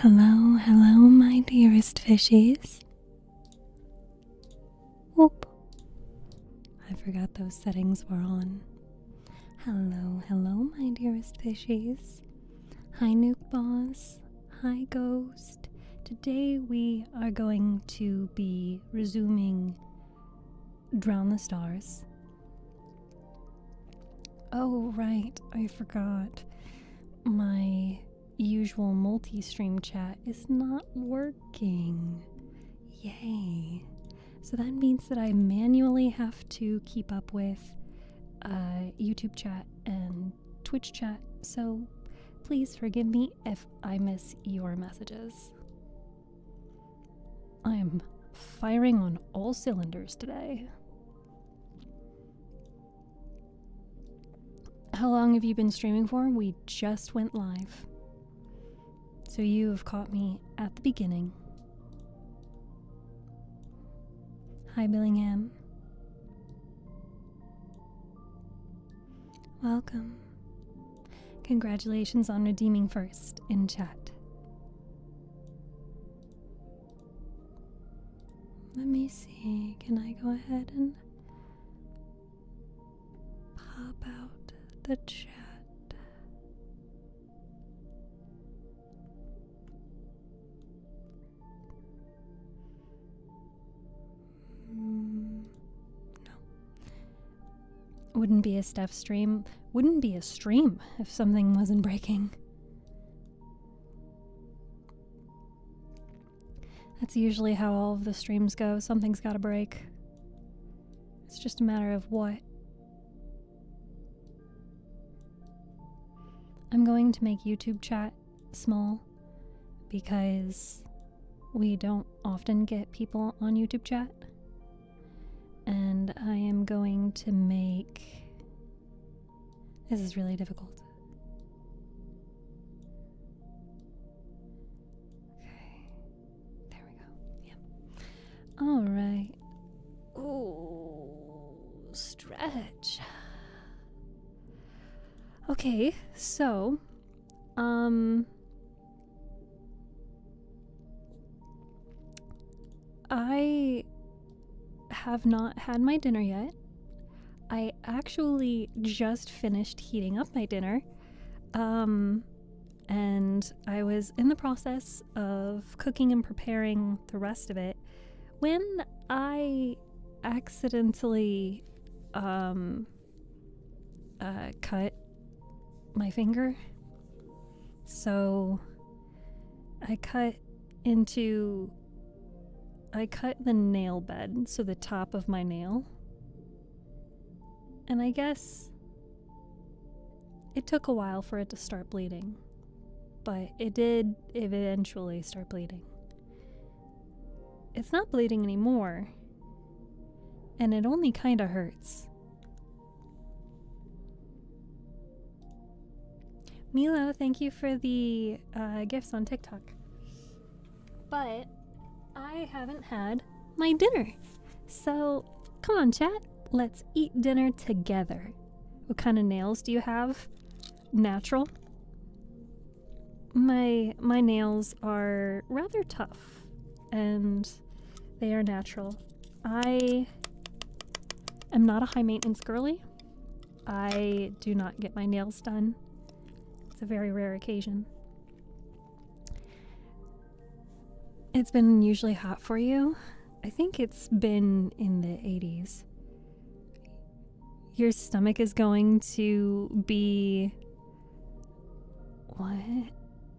Hello, hello, my dearest fishies. Whoop. I forgot those settings were on. Hello, hello, my dearest fishies. Hi, Nuke Boss. Hi, Ghost. Today we are going to be resuming Drown the Stars. Oh, right, I forgot. My usual multi-stream chat is not working. Yay. So that means that I manually have to keep up with YouTube chat and Twitch chat, so please forgive me if I miss your messages. I am firing on all cylinders today. How long have you been streaming for? We just went live. So you have caught me at the beginning. Hi, Billingham. Welcome. Congratulations on redeeming first in chat. Let me see. Can I go ahead and pop out the chat? No. Wouldn't be a Steph stream. Wouldn't be a stream if something wasn't breaking. That's usually how all of the streams go. Something's gotta break. It's just a matter of what. I'm going to make YouTube chat small because we don't often get people on YouTube chat. And I am going to make... This is really difficult. Okay. There we go. Yep. Alright. Ooh, stretch. Okay, so... I have not had my dinner yet. I actually just finished heating up my dinner. And I was in the process of cooking and preparing the rest of it when I accidentally cut my finger. So I cut the nail bed, so the top of my nail. And I guess it took a while for it to start bleeding, but it did eventually start bleeding. It's not bleeding anymore, and it only kinda hurts. Milo, thank you for the gifts on TikTok. But I haven't had my dinner. So, come on, chat. Let's eat dinner together. What kind of nails do you have? Natural? My nails are rather tough, and they are natural. I am not a high-maintenance girly. I do not get my nails done. It's a very rare occasion. It's been unusually hot for you. I think it's been in the 80s. Your stomach is going to be... what?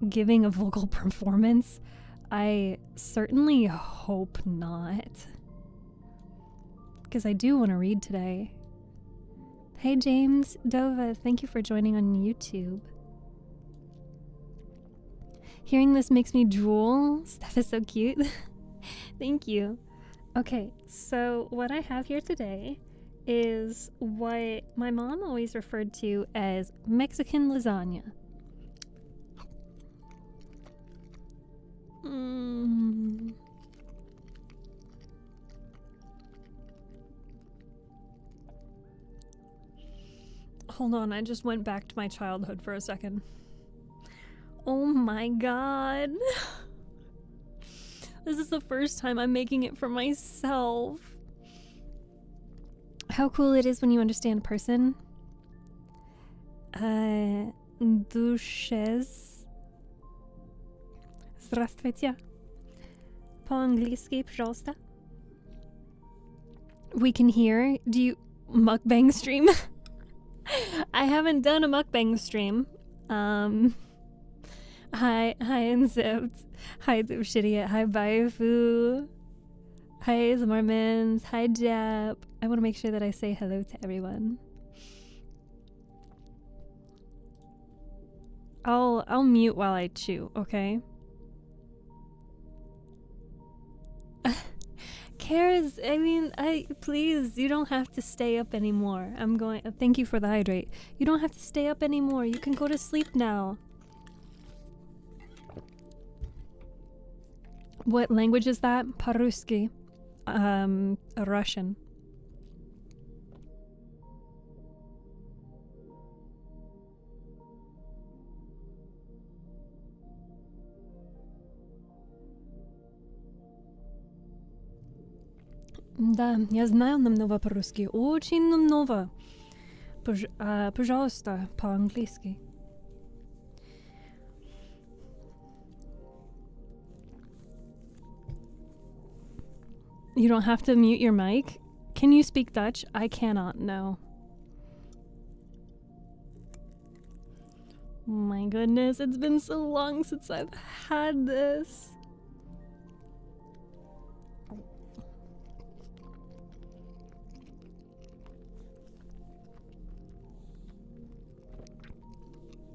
Giving a vocal performance? I certainly hope not. Because I do want to read today. Hey James, Dova, thank you for joining on YouTube. Hearing this makes me drool. Steph is so cute. Thank you. Okay, so what I have here today is what my mom always referred to as Mexican lasagna. Hold on, I just went back to my childhood for a second. Oh my god. This is the first time I'm making it for myself. How cool it is when you understand a person. Duches. Здравствуйте. По-английски, пожалуйста. We can hear. Do you mukbang stream? I haven't done a mukbang stream. Hi Incept. Hi Shitty. Hi Baifu. Hi Zmarmins. Hi Jap. I want to make sure that I say hello to everyone. I'll mute while I chew, okay? Cares, I mean, please, you don't have to stay up anymore. Thank you for the hydrate. You don't have to stay up anymore. You can go to sleep now. What language is that? По-русски. Russian. Да, я знаю намного по-русски. Очень намного. Пожалуйста, по-английски. You don't have to mute your mic. Can you speak Dutch? I cannot, no. Oh my goodness, it's been so long since I've had this.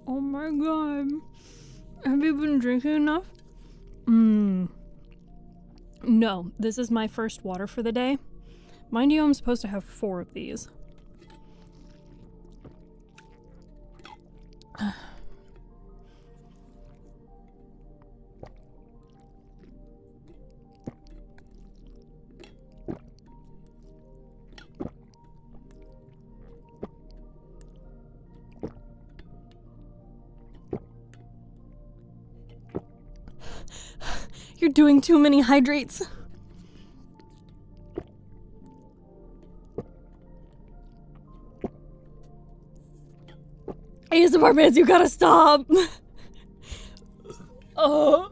Oh my god. Have you been drinking enough? No, this is my first water for the day. Mind you, I'm supposed to have 4 of these. You're doing too many hydrates. ASMR fans, you gotta stop. Oh.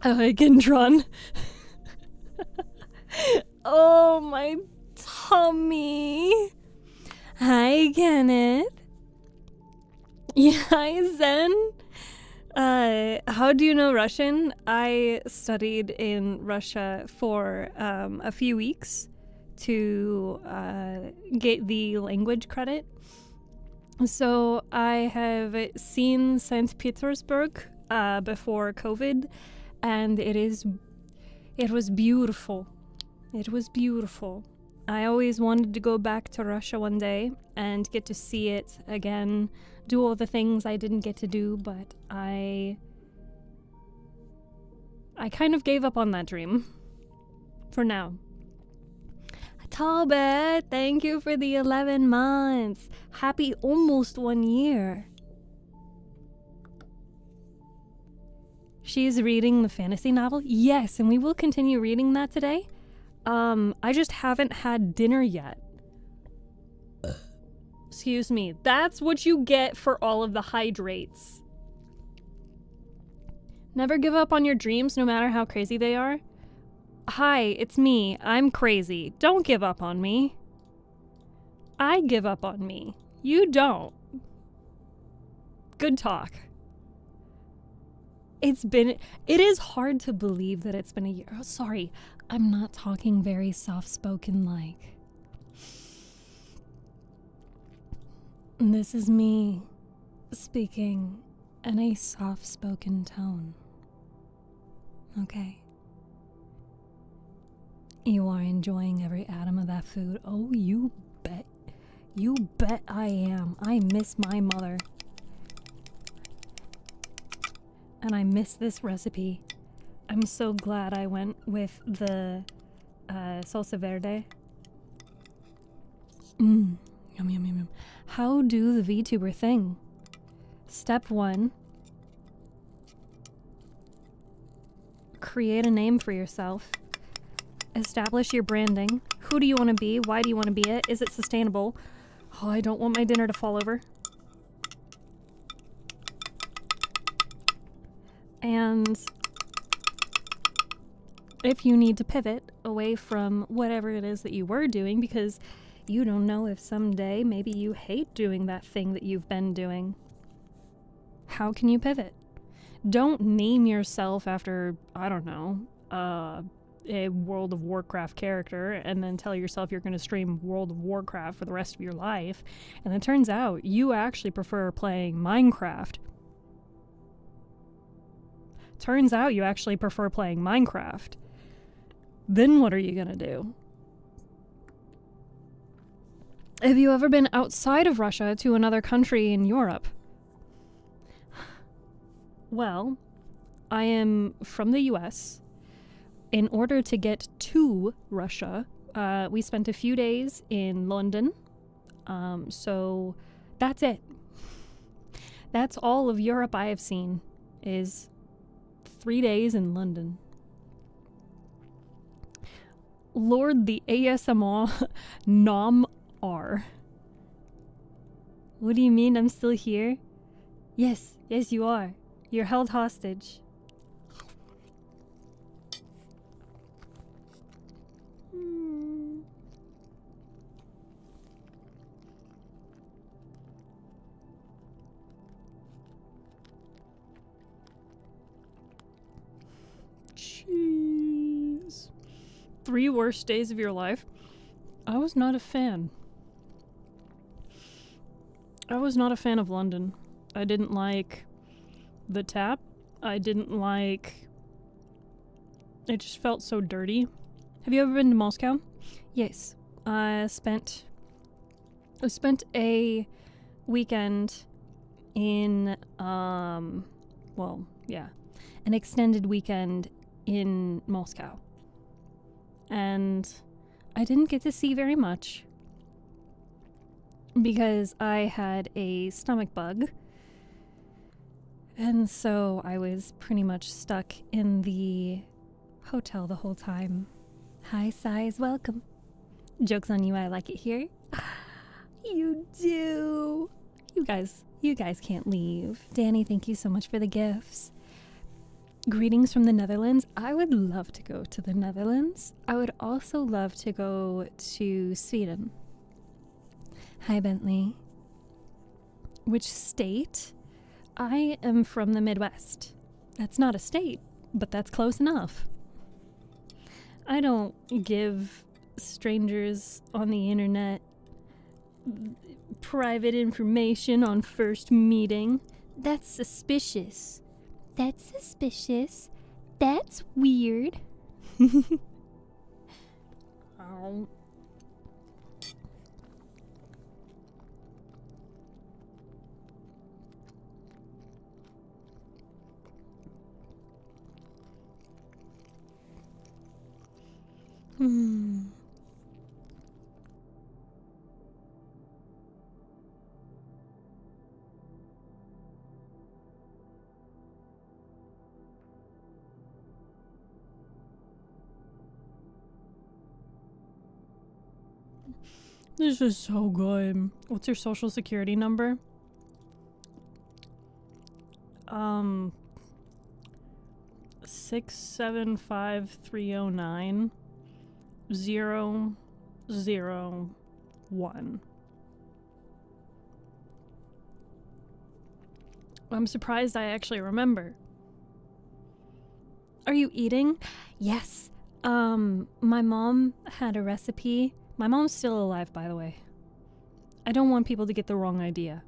I can run. Oh, my tummy. Hi, Kenneth. Yeah, hi, Zen. How do you know Russian? I studied in Russia for a few weeks to get the language credit. So I have seen St. Petersburg before COVID, and it was beautiful. It was beautiful. I always wanted to go back to Russia one day and get to see it again, do all the things I didn't get to do, but I kind of gave up on that dream. For now. Talbot, thank you for the 11 months. Happy almost 1 year. She is reading the fantasy novel? Yes, and we will continue reading that today. I just haven't had dinner yet. Excuse me. That's what you get for all of the hydrates. Never give up on your dreams, no matter how crazy they are. Hi, it's me. I'm crazy. Don't give up on me. I give up on me. You don't. Good talk. It is hard to believe that it's been a year. Oh, sorry. I'm not talking very soft-spoken like. This is me speaking in a soft-spoken tone. Okay. You are enjoying every atom of that food. Oh, you bet. You bet I am. I miss my mother. And I miss this recipe. I'm so glad I went with the salsa verde. Yum, yum, yum, yum. How do the VTuber thing? Step 1, create a name for yourself. Establish your branding. Who do you want to be? Why do you want to be it? Is it sustainable? Oh, I don't want my dinner to fall over. And if you need to pivot away from whatever it is that you were doing because you don't know if someday maybe you hate doing that thing that you've been doing, how can you pivot? Don't name yourself after, I don't know, a World of Warcraft character and then tell yourself you're going to stream World of Warcraft for the rest of your life. And it turns out you actually prefer playing Minecraft. Turns out you actually prefer playing Minecraft. Then what are you going to do? Have you ever been outside of Russia to another country in Europe? Well, I am from the US. In order to get to Russia, we spent a few days in London. So that's it. That's all of Europe I have seen is 3 days in London. Lord the ASMR Nom R. What do you mean I'm still here? Yes, you are. You're held hostage. Jeez. 3 worst days of your life? I was not a fan. I was not a fan of London. I didn't like the tap. I didn't like... It just felt so dirty. Have you ever been to Moscow? Yes. I spent a weekend in, an extended weekend in Moscow. And I didn't get to see very much because I had a stomach bug. And so I was pretty much stuck in the hotel the whole time. Hi, size, welcome. Joke's on you, I like it here. You do. You guys can't leave. Danny, thank you so much for the gifts. Greetings from the Netherlands. I would love to go to the Netherlands. I would also love to go to Sweden. Hi, Bentley. Which state? I am from the Midwest. That's not a state, but that's close enough. I don't give strangers on the internet private information on first meeting. That's suspicious. That's weird. Oh. This is so good. What's your social security number? 675309 001. I'm surprised I actually remember. Are you eating? Yes. My mom had a recipe. My mom's still alive, by the way. I don't want people to get the wrong idea.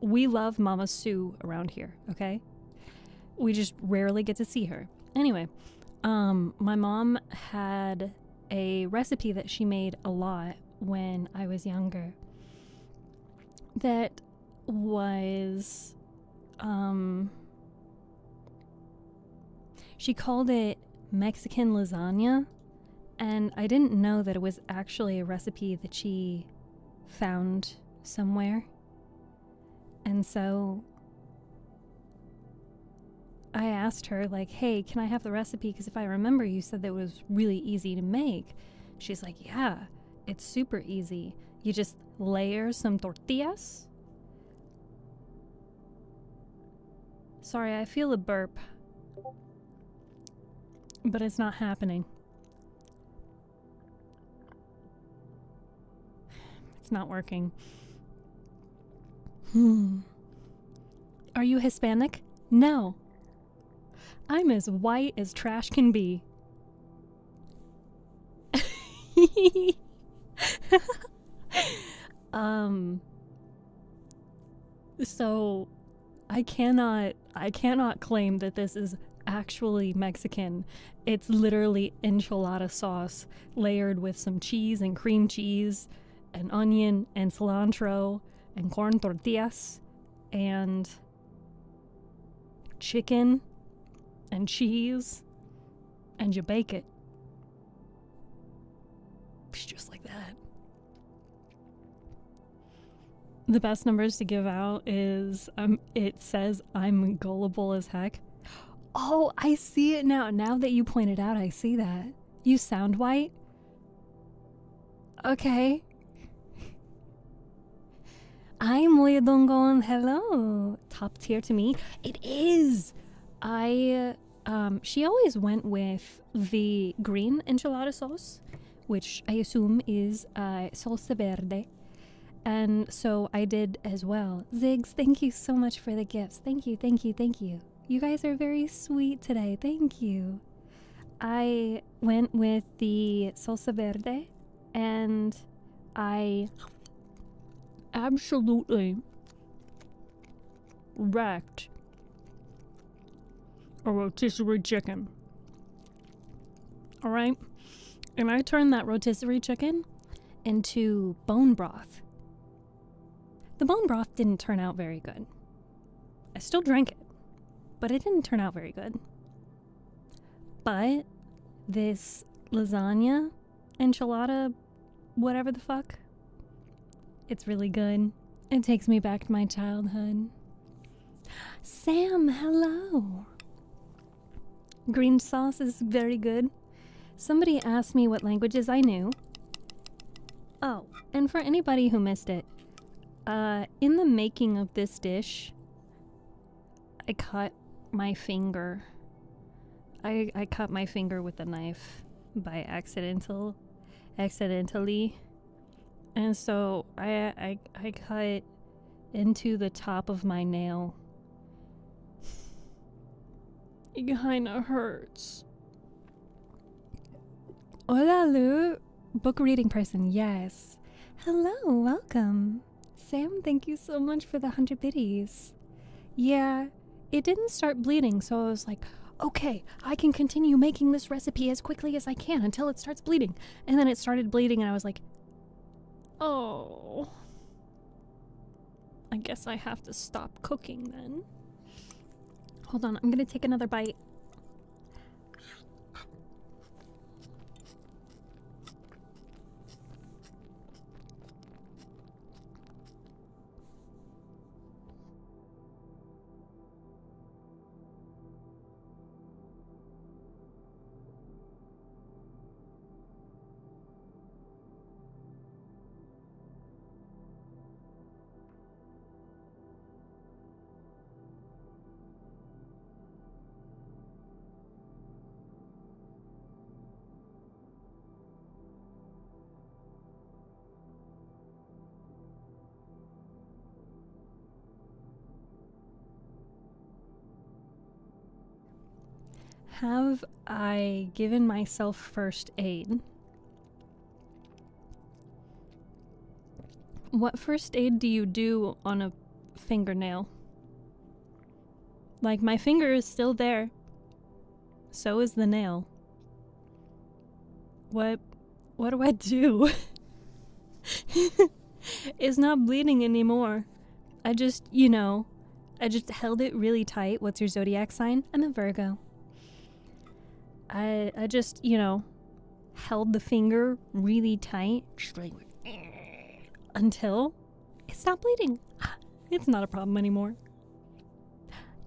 We love Mama Sue around here, okay? We just rarely get to see her. Anyway, my mom had a recipe that she made a lot when I was younger. That was, she called it Mexican lasagna. And I didn't know that it was actually a recipe that she found somewhere. And so I asked her, like, hey, can I have the recipe? Because if I remember, you said that it was really easy to make. She's like, yeah, it's super easy. You just layer some tortillas. Sorry, I feel a burp, but it's not happening. It's not working. Are you Hispanic? No. I'm as white as trash can be. So I cannot claim that this is actually Mexican. It's literally enchilada sauce layered with some cheese and cream cheese and onion and cilantro and corn tortillas and chicken and cheese, and you bake it. It's just like that. The best numbers to give out is, it says I'm gullible as heck. Oh, I see it now. Now that you pointed out, I see that. You sound white? Okay. I'm Leah Dongon. Hello. Top tier to me. It is. She always went with the green enchilada sauce, which I assume is salsa verde. And so I did as well. Ziggs, thank you so much for the gifts. Thank you, thank you, thank you. You guys are very sweet today. Thank you. I went with the salsa verde, and I absolutely wrecked a rotisserie chicken. Alright? And I turned that rotisserie chicken into bone broth. The bone broth didn't turn out very good. I still drank it, but it didn't turn out very good. But this lasagna, enchilada, whatever the fuck, it's really good. It takes me back to my childhood. Sam, hello. Green sauce is very good. Somebody asked me what languages I knew. Oh, and for anybody who missed it, in the making of this dish, I cut my finger. I cut my finger with a knife by accidentally, and so I cut into the top of my nail. It kinda hurts. Hola, Lu. Book reading person, yes. Hello, welcome. Sam, thank you so much for the 100 biddies. Yeah, it didn't start bleeding, so I was like, okay, I can continue making this recipe as quickly as I can until it starts bleeding. And then it started bleeding, and I was like, oh, I guess I have to stop cooking then. Hold on, I'm gonna take another bite. Have I given myself first aid? What first aid do you do on a fingernail? Like, my finger is still there. So is the nail. What do I do? It's not bleeding anymore. I just held it really tight. What's your zodiac sign? I'm a Virgo. I just, held the finger really tight until it stopped bleeding. It's not a problem anymore.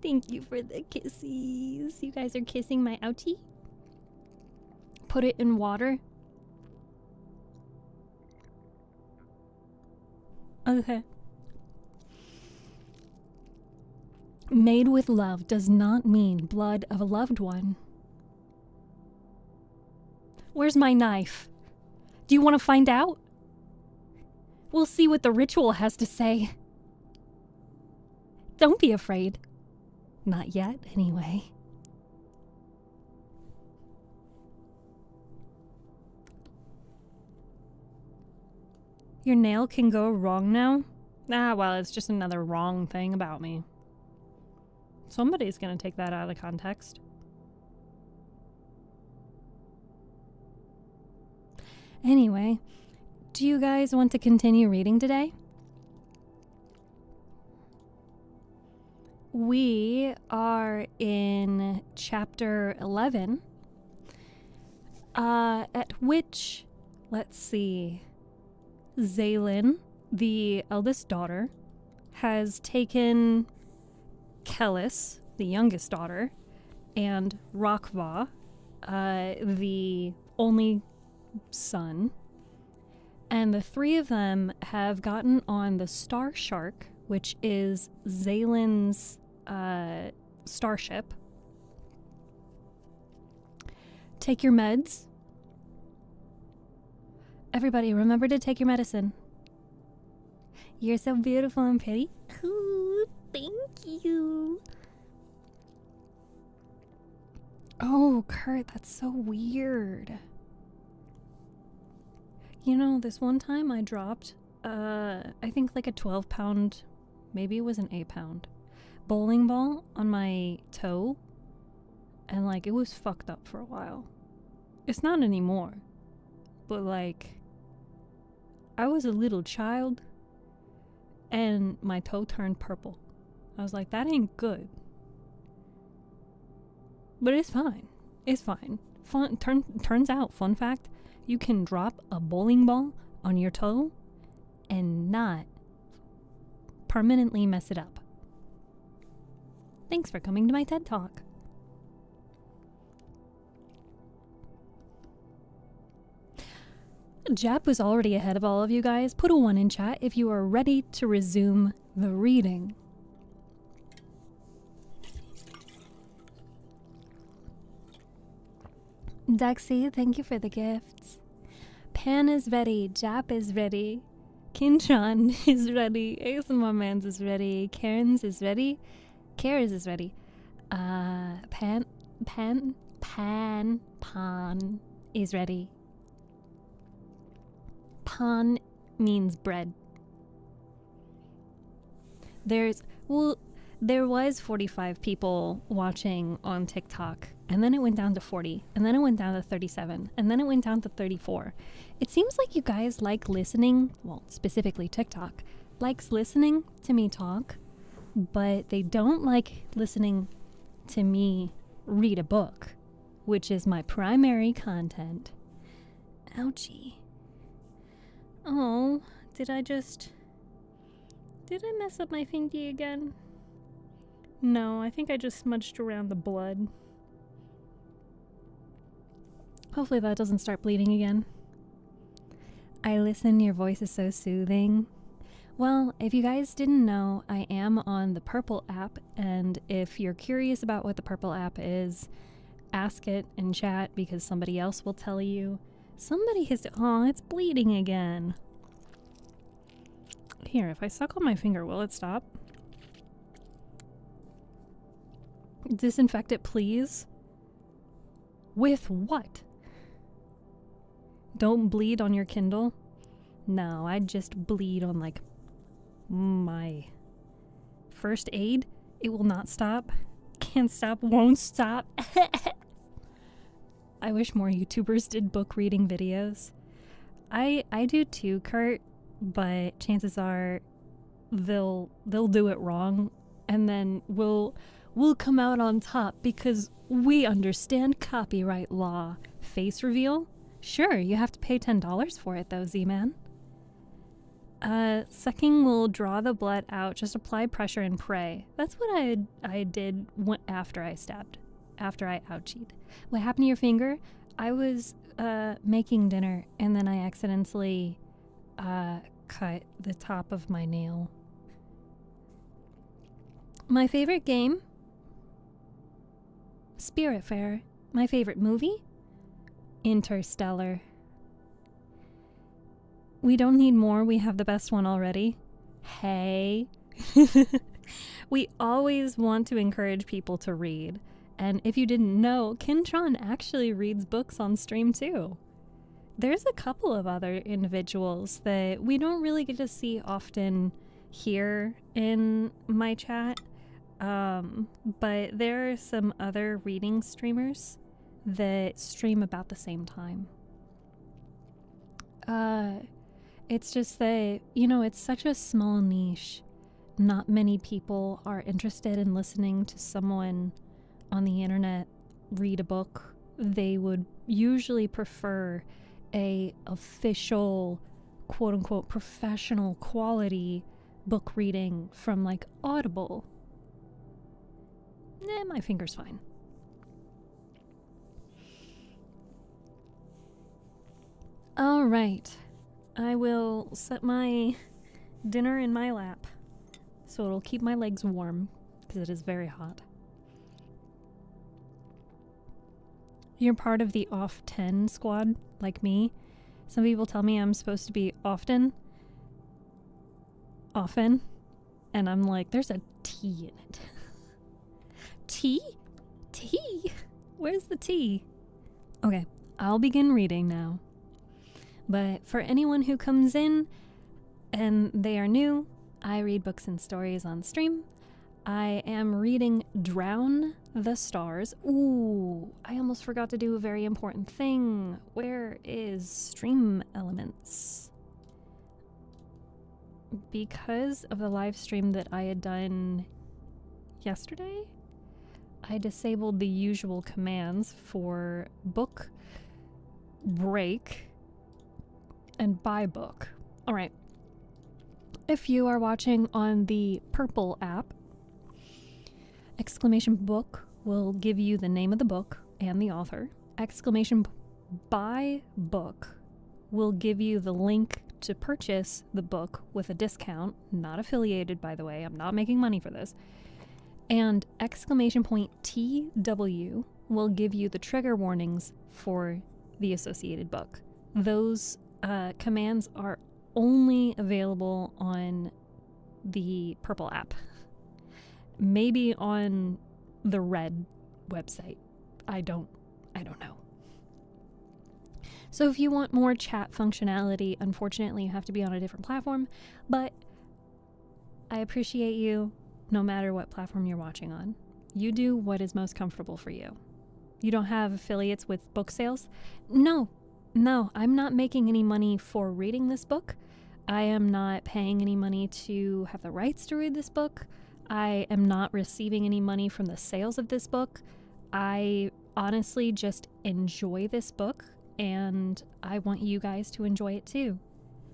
Thank you for the kisses. You guys are kissing my ouchie. Put it in water. Okay. Made with love does not mean blood of a loved one. Where's my knife? Do you want to find out? We'll see what the ritual has to say. Don't be afraid. Not yet, anyway. Your nail can go wrong now? Ah, well, it's just another wrong thing about me. Somebody's gonna take that out of context. Anyway, do you guys want to continue reading today? We are in chapter 11, at which, let's see, Zaylin, the eldest daughter, has taken Kellis, the youngest daughter, and Rakva, the only son, and the three of them have gotten on the Star Shark, which is Zaylin's starship. Take your meds. Everybody, remember to take your medicine. You're so beautiful and pretty. Ooh, thank you. Oh, Kurt, that's so weird. You know, this one time I dropped, I think like a 12-pound, maybe it was an 8-pound, bowling ball on my toe. And like, it was fucked up for a while. It's not anymore. But like, I was a little child and my toe turned purple. I was like, that ain't good. But it's fine. It's fine. Turns out, fun fact, you can drop a bowling ball on your toe and not permanently mess it up. Thanks for coming to my TED Talk. Jap was already ahead of all of you guys. Put a 1 in chat if you are ready to resume the reading. Daxi, thank you for the gifts. Pan is ready. Jap is ready. Kinchan is ready. ASMR Mans is ready. Karen's is ready. Karen's is ready. Pan is ready. Pan means bread. There was 45 people watching on TikTok, and then it went down to 40, and then it went down to 37, and then it went down to 34. It seems like you guys like listening, well, specifically TikTok, likes listening to me talk, but they don't like listening to me read a book, which is my primary content. Ouchie. Oh, did I mess up my thingy again? No, I think I just smudged around the blood. Hopefully that doesn't start bleeding again. I listen, your voice is so soothing. Well, if you guys didn't know, I am on the Purple app, and if you're curious about what the Purple app is, ask it in chat because somebody else will tell you. Somebody has... Oh, it's bleeding again. Here, if I suck on my finger, will it stop? Disinfect it, please. With what? Don't bleed on your Kindle? No, I'd just bleed on, like, my first aid. It will not stop. Can't stop, won't stop. I wish more YouTubers did book reading videos. I do too, Kurt, but chances are they'll do it wrong, and then we'll come out on top because we understand copyright law. Face reveal? Sure, you have to pay $10 for it though, Z-Man. Sucking will draw the blood out. Just apply pressure and pray. That's what I did after I ouchied. What happened to your finger? I was making dinner and then I accidentally cut the top of my nail. My favorite game? Spiritfarer. My favorite movie? Interstellar. We don't need more, we have the best one already. Hey. We always want to encourage people to read. And if you didn't know, Kintron actually reads books on stream too. There's a couple of other individuals that we don't really get to see often here in my chat. But there are some other reading streamers that stream about the same time. It's just that, you know, it's such a small niche. Not many people are interested in listening to someone on the internet read a book. They would usually prefer a official, quote-unquote, professional quality book reading from, like, Audible. My finger's fine. All right. I will set my dinner in my lap so it'll keep my legs warm because it is very hot. You're part of the off 10 squad, like me. Some people tell me I'm supposed to be often, and I'm like, there's a T in it. T? T? Where's the T? Okay, I'll begin reading now. But for anyone who comes in and they are new, I read books and stories on stream. I am reading Drown the Stars. Ooh, I almost forgot to do a very important thing. Where is Stream Elements? Because of the live stream that I had done yesterday, I disabled the usual commands for book, break, and buy book. All right. If you are watching on the Purple app, exclamation book will give you the name of the book and the author. Exclamation buy book will give you the link to purchase the book with a discount. Not affiliated, by the way. I'm not making money for this. And exclamation point TW will give you the trigger warnings for the associated book. Those commands are only available on the Purple app. Maybe on the Red website. I don't know. So if you want more chat functionality, unfortunately you have to be on a different platform, but I appreciate you no matter what platform you're watching on. You do what is most comfortable for you. You don't have affiliates with book sales? No, I'm not making any money for reading this book. I am not paying any money to have the rights to read this book. I am not receiving any money from the sales of this book. I honestly just enjoy this book, and I want you guys to enjoy it too.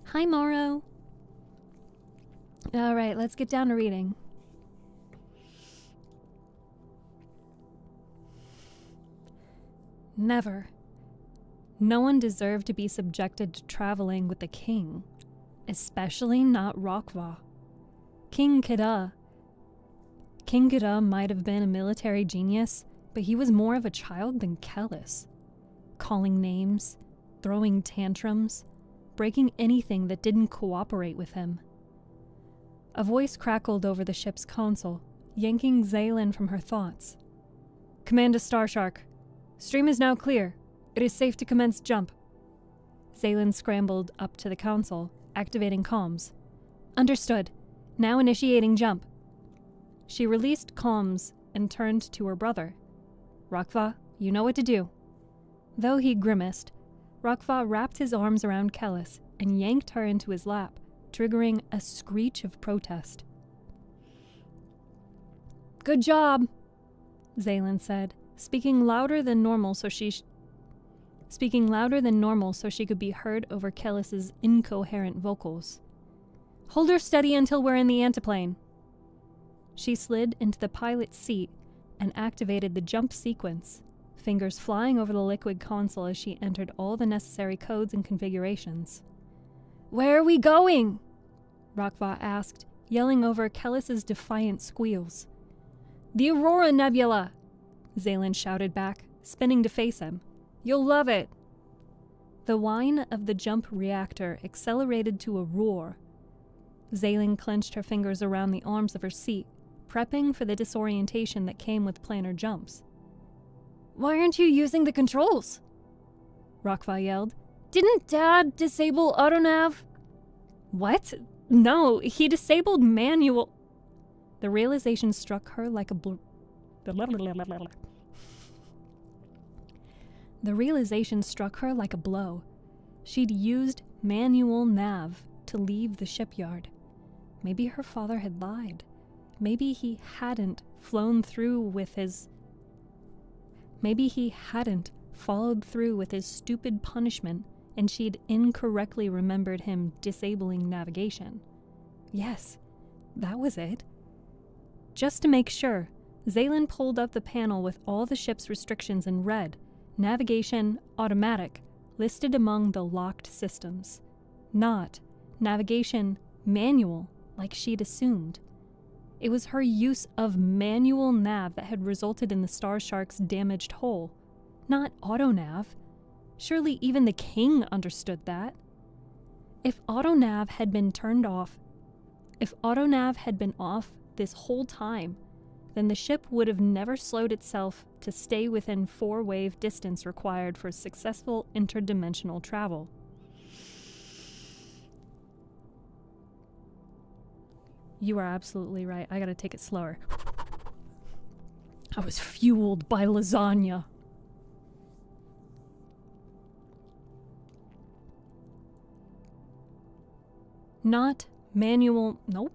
Hi, Morrow. All right, let's get down to reading. Never. No one deserved to be subjected to traveling with the king, especially not Rokva. King Kida might have been a military genius, but he was more of a child than Kellis. Calling names, throwing tantrums, breaking anything that didn't cooperate with him. A voice crackled over the ship's console, yanking Zaylin from her thoughts. Commander Starshark, stream is now clear. It is safe to commence jump. Zaylin scrambled up to the console, activating comms. Understood. Now initiating jump. She released comms and turned to her brother. Rokva, you know what to do. Though he grimaced, Rokva wrapped his arms around Kellis and yanked her into his lap, triggering a screech of protest. Good job, Zaylin said, speaking louder than normal so she could be heard over Kellis's incoherent vocals. Hold her steady until we're in the antiplane. She slid into the pilot's seat and activated the jump sequence, fingers flying over the liquid console as she entered all the necessary codes and configurations. Where are we going? Rokva asked, yelling over Kellis's defiant squeals. The Aurora Nebula, Zaylin shouted back, spinning to face him. You'll love it. The whine of the jump reactor accelerated to a roar. Zaylin clenched her fingers around the arms of her seat, prepping for the disorientation that came with planar jumps. Why aren't you using the controls? Rokva yelled. Didn't Dad disable autonav? What? No, he disabled manual. The realization struck her like a The realization struck her like a blow. She'd used manual nav to leave the shipyard. Maybe her father had lied. Maybe he hadn't flown through with his... Maybe he hadn't followed through with his stupid punishment and she'd incorrectly remembered him disabling navigation. Yes, that was it. Just to make sure, Zaylin pulled up the panel with all the ship's restrictions in red, navigation automatic, listed among the locked systems. Not navigation manual, like she'd assumed. It was her use of manual nav that had resulted in the Star Shark's damaged hull, not autonav. Surely even the king understood that. If autonav had been off this whole time, then the ship would have never slowed itself to stay within 4-wave distance required for successful interdimensional travel. You are absolutely right. I gotta take it slower. I was fueled by lasagna. Not manual, nope.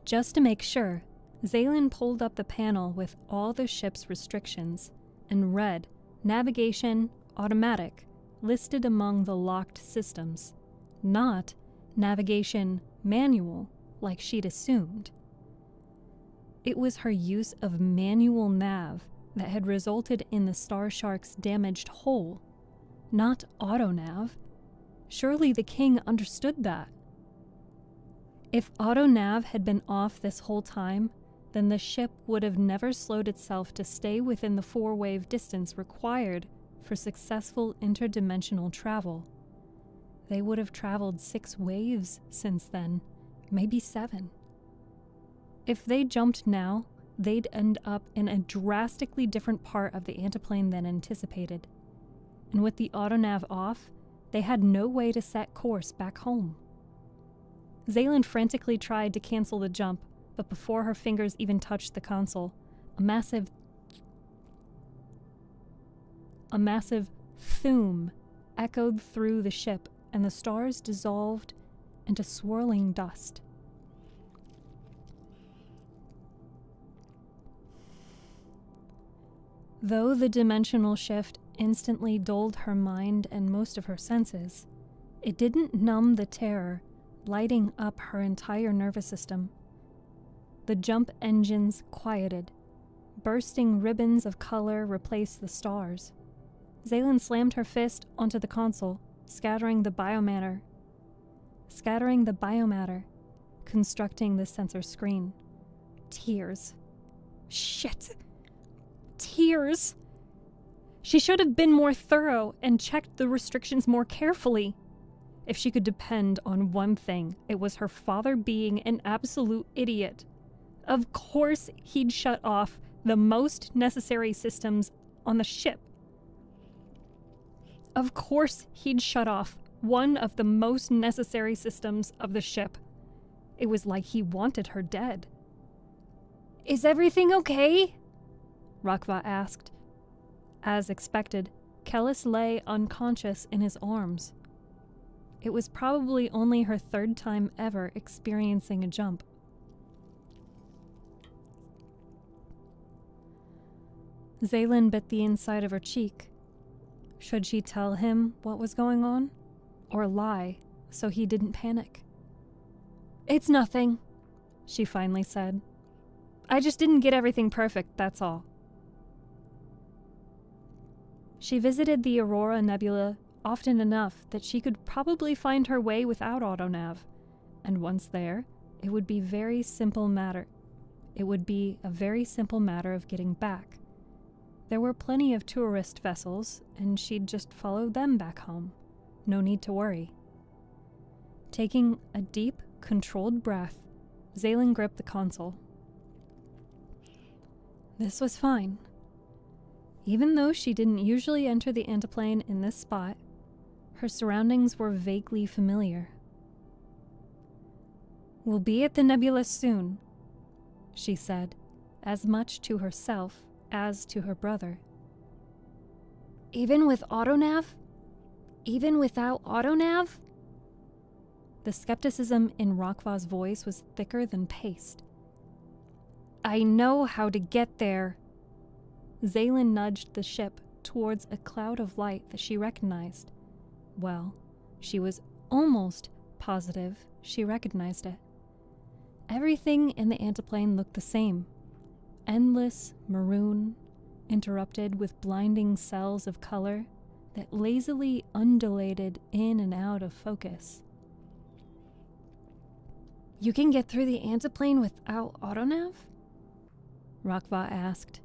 Just to make sure, Zaylin pulled up the panel with all the ship's restrictions and read navigation automatic listed among the locked systems, not navigation manual like she'd assumed. It was her use of manual nav that had resulted in the Star Shark's damaged hull, not autonav. Surely the king understood that. If autonav had been off this whole time, then the ship would have never slowed itself to stay within the 4-wave distance required for successful interdimensional travel. They would have traveled 6 waves since then, maybe 7. If they jumped now, they'd end up in a drastically different part of the antiplane than anticipated. And with the autonav off, they had no way to set course back home. Zaylin frantically tried to cancel the jump, but before her fingers even touched the console, a massive thoom echoed through the ship, and the stars dissolved into swirling dust. Though the dimensional shift instantly dulled her mind and most of her senses, it didn't numb the terror lighting up her entire nervous system. The jump engines quieted. Bursting ribbons of color replaced the stars. Zaylin slammed her fist onto the console, scattering the biomatter, constructing the sensor screen. Tears. Shit. Tears. She should have been more thorough and checked the restrictions more carefully. If she could depend on one thing, it was her father being an absolute idiot. Of course he'd shut off the most necessary systems on the ship. Of course he'd shut off one of the most necessary systems of the ship. It was like he wanted her dead. Is everything okay? Rokva asked. As expected, Kellis lay unconscious in his arms. It was probably only her 3rd time ever experiencing a jump. Zaylin bit the inside of her cheek. Should she tell him what was going on? Or lie so he didn't panic? It's nothing, she finally said. I just didn't get everything perfect, that's all. She visited the Aurora Nebula often enough that she could probably find her way without AutoNav, and once there, it would be a very simple matter of getting back. There were plenty of tourist vessels, and she'd just follow them back home. No need to worry. Taking a deep, controlled breath, Zaylin gripped the console. This was fine. Even though she didn't usually enter the antiplane in this spot, her surroundings were vaguely familiar. We'll be at the nebula soon, she said, as much to herself as to her brother. Even with AutoNav? Even without AutoNav? The skepticism in Rokva's voice was thicker than paste. I know how to get there. Zaylin nudged the ship towards a cloud of light that she recognized. Well, she was almost positive she recognized it. Everything in the antiplane looked the same. Endless maroon, interrupted with blinding cells of color that lazily undulated in and out of focus. You can get through the antiplane without AutoNav? Rokva asked.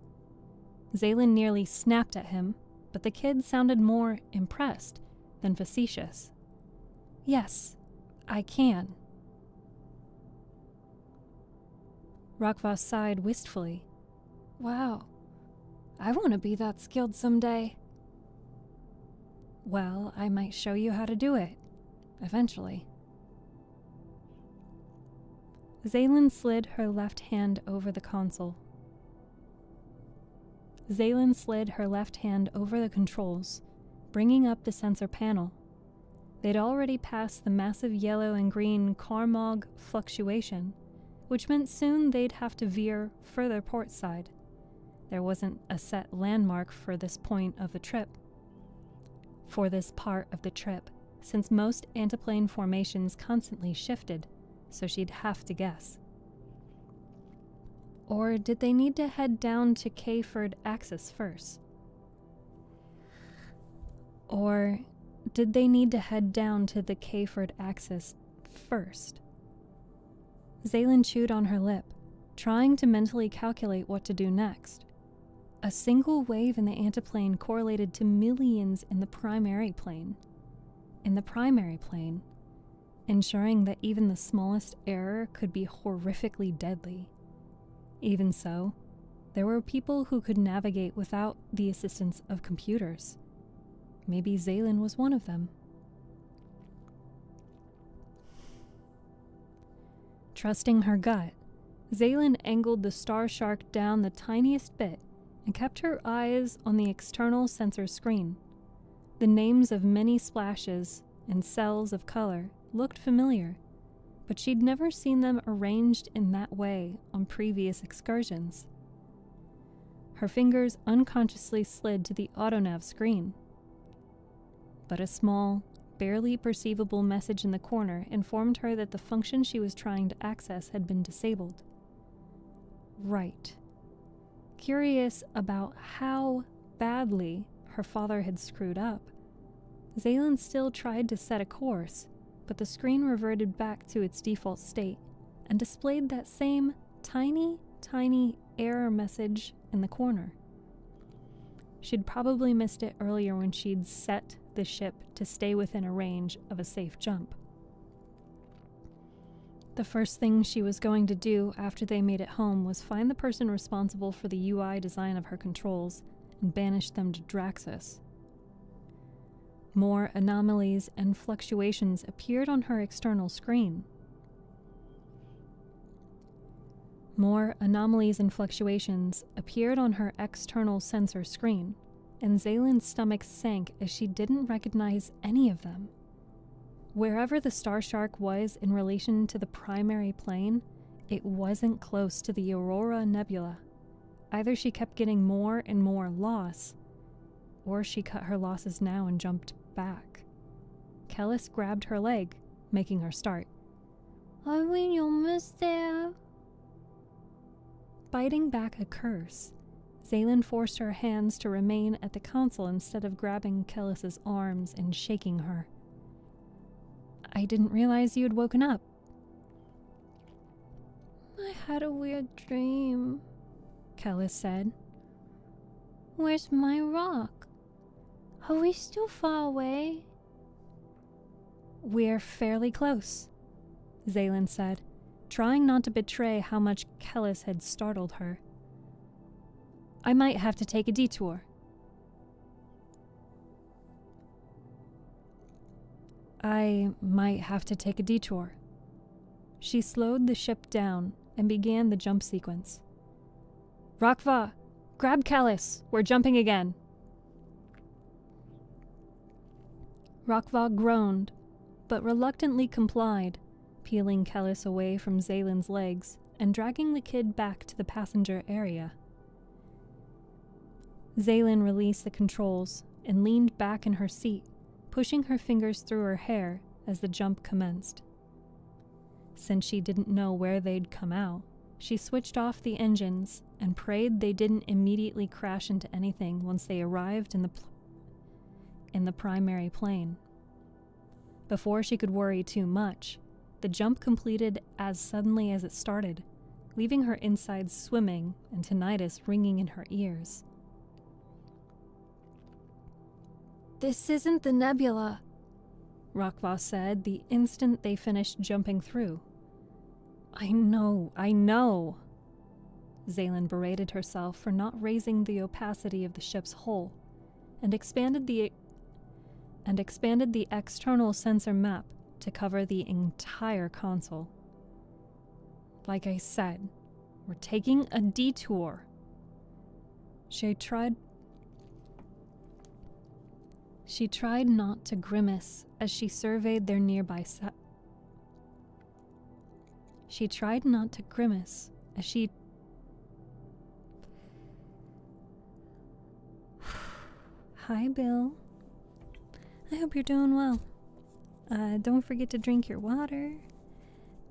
Zaylin nearly snapped at him, but the kid sounded more impressed than facetious. Yes, I can. Rokva sighed wistfully. Wow, I want to be that skilled someday. Well, I might show you how to do it, eventually. Zaylin slid her left hand over the console. Zaylin slid her left hand over the controls, bringing up the sensor panel. They'd already passed the massive yellow and green Karmog fluctuation, which meant soon they'd have to veer further port side. There wasn't a set landmark for this point of the trip. For this part of the trip, since most antiplane formations constantly shifted, so she'd have to guess. Or did they need to head down to Kayford Axis first? Or did they need to head down to the Kayford Axis first? Zaylin chewed on her lip, trying to mentally calculate what to do next. A single wave in the antiplane correlated to millions in the primary plane. In the primary plane, ensuring that even the smallest error could be horrifically deadly. Even so, there were people who could navigate without the assistance of computers. Maybe Zaylin was one of them. Trusting her gut, Zaylin angled the Star Shark down the tiniest bit and kept her eyes on the external sensor screen. The names of many splashes and cells of color looked familiar, but she'd never seen them arranged in that way on previous excursions. Her fingers unconsciously slid to the AutoNav screen. But a small, barely perceivable message in the corner informed her that the function she was trying to access had been disabled. Right. Curious about how badly her father had screwed up, Zaylin still tried to set a course, but the screen reverted back to its default state and displayed that same tiny error message in the corner. She'd probably missed it earlier when she'd set the ship to stay within a range of a safe jump. The first thing she was going to do after they made it home was find the person responsible for the UI design of her controls and banish them to Draxus. More anomalies and fluctuations appeared on her external screen. More anomalies and fluctuations appeared on her external sensor screen, and Zaylin's stomach sank as she didn't recognize any of them. Wherever the Star Shark was in relation to the primary plane, it wasn't close to the Aurora Nebula. Either she kept getting more and more loss, or she cut her losses now and jumped back. Kellis grabbed her leg, making her start. Are we almost there? Biting back a curse, Zaylin forced her hands to remain at the console instead of grabbing Kellis's arms and shaking her. I didn't realize you had woken up. I had a weird dream, Kellis said. Where's my rock? Are we still far away? We're fairly close, Zaylin said, trying not to betray how much Kellis had startled her. I might have to take a detour. I might have to take a detour. She slowed the ship down and began the jump sequence. Rakva, grab Kellis. We're jumping again. Rakva groaned, but reluctantly complied, peeling Kellis away from Zaylin's legs and dragging the kid back to the passenger area. Zaylin released the controls and leaned back in her seat, pushing her fingers through her hair as the jump commenced. Since she didn't know where they'd come out, she switched off the engines and prayed they didn't immediately crash into anything once they arrived in the primary plane. Before she could worry too much, the jump completed as suddenly as it started, leaving her insides swimming and tinnitus ringing in her ears. This isn't the nebula, Rakva said the instant they finished jumping through. I know. Zaylin berated herself for not raising the opacity of the ship's hull and expanded the external sensor map to cover the entire console. Like I said, we're taking a detour. She tried not to grimace as she surveyed their nearby Hi, Bill. I hope you're doing well. Don't forget to drink your water.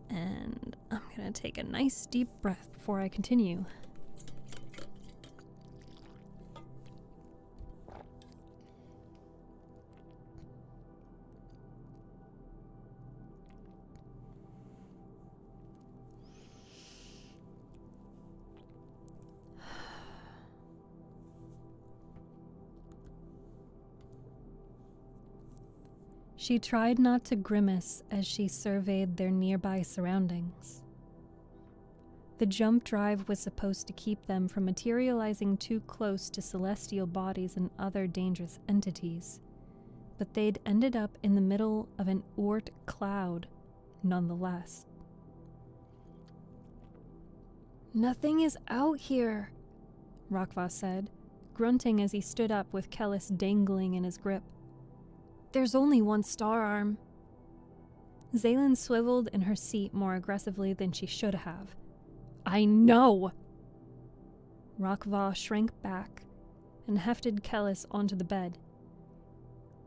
And I'm gonna take a nice deep breath before I continue. She tried not to grimace as she surveyed their nearby surroundings. The jump drive was supposed to keep them from materializing too close to celestial bodies and other dangerous entities, but they'd ended up in the middle of an Oort cloud nonetheless. Nothing is out here, Rakva said, grunting as he stood up with Kellis dangling in his grip. There's only one star arm. Zaylin swiveled in her seat more aggressively than she should have. I know! Rakva shrank back and hefted Kellis onto the bed.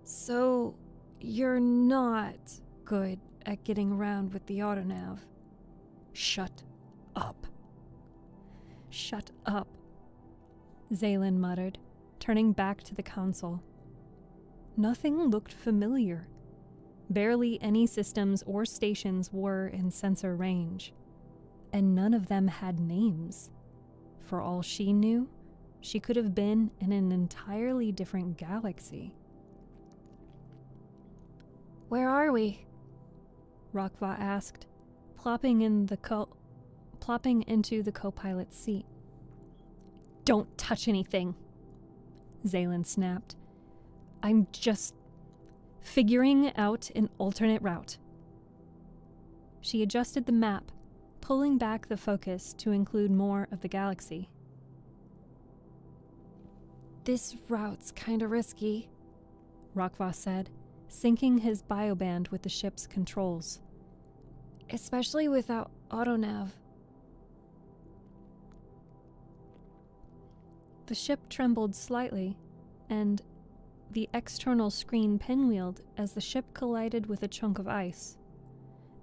So, you're not good at getting around with the autonav. Shut up. Shut up, Zaylin muttered, turning back to the console. Nothing looked familiar. Barely any systems or stations were in sensor range, and none of them had names. For all she knew, she could have been in an entirely different galaxy. Where are we? Rakva asked, plopping into the co-pilot's seat. Don't touch anything, Zaylin snapped. I'm just figuring out an alternate route. She adjusted the map, pulling back the focus to include more of the galaxy. This route's kinda risky, Rakva said, syncing his bioband with the ship's controls. Especially without autonav. The ship trembled slightly, and the external screen pinwheeled as the ship collided with a chunk of ice.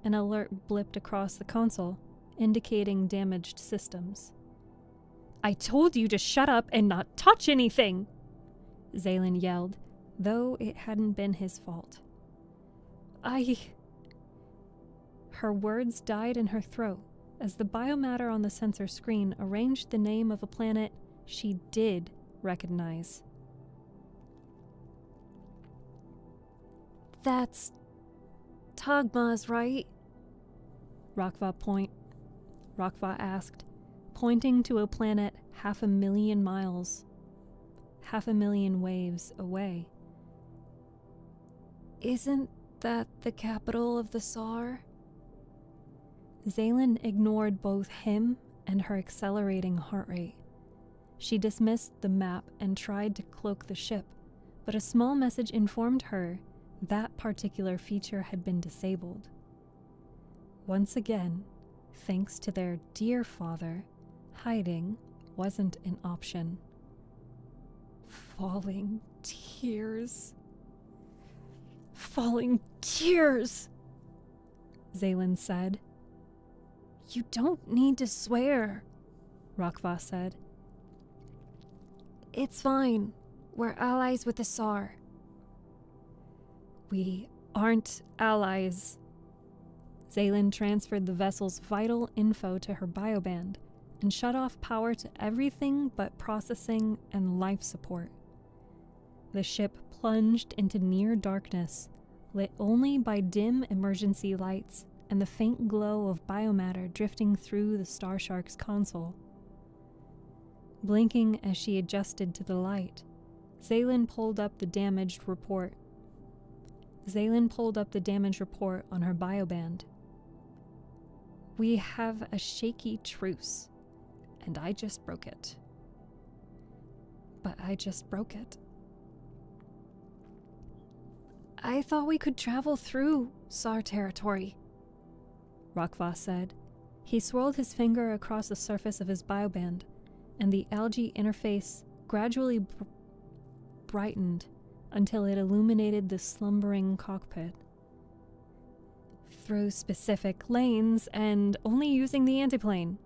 an alert blipped across the console, indicating damaged systems. "I told you to shut up and not touch anything!" Zaylin yelled, though it hadn't been his fault. Her words died in her throat as the biomatter on the sensor screen arranged the name of a planet she did recognize. "That's Tagma's, right?" Rokva asked, pointing to a planet 500,000 miles, 500,000 waves away. "Isn't that the capital of the Tsar?" Zaylin ignored both him and her accelerating heart rate. She dismissed the map and tried to cloak the ship, but a small message informed her that particular feature had been disabled. Once again, thanks to their dear father, hiding wasn't an option. Falling tears, Zaylin said. "You don't need to swear," Rokva said. "It's fine. We're allies with the Tsar." "We aren't allies." Zaylin transferred the vessel's vital info to her bioband and shut off power to everything but processing and life support. The ship plunged into near darkness, lit only by dim emergency lights and the faint glow of biomatter drifting through the Starshark's console. Blinking as she adjusted to the light, Zaylin pulled up the damage report on her bioband. "We have a shaky truce, and I just broke it. "I thought we could travel through Tsar territory," Rokva said. He swirled his finger across the surface of his bioband, and the algae interface gradually brightened until it illuminated the slumbering cockpit. "Through specific lanes and only using the antiplane,"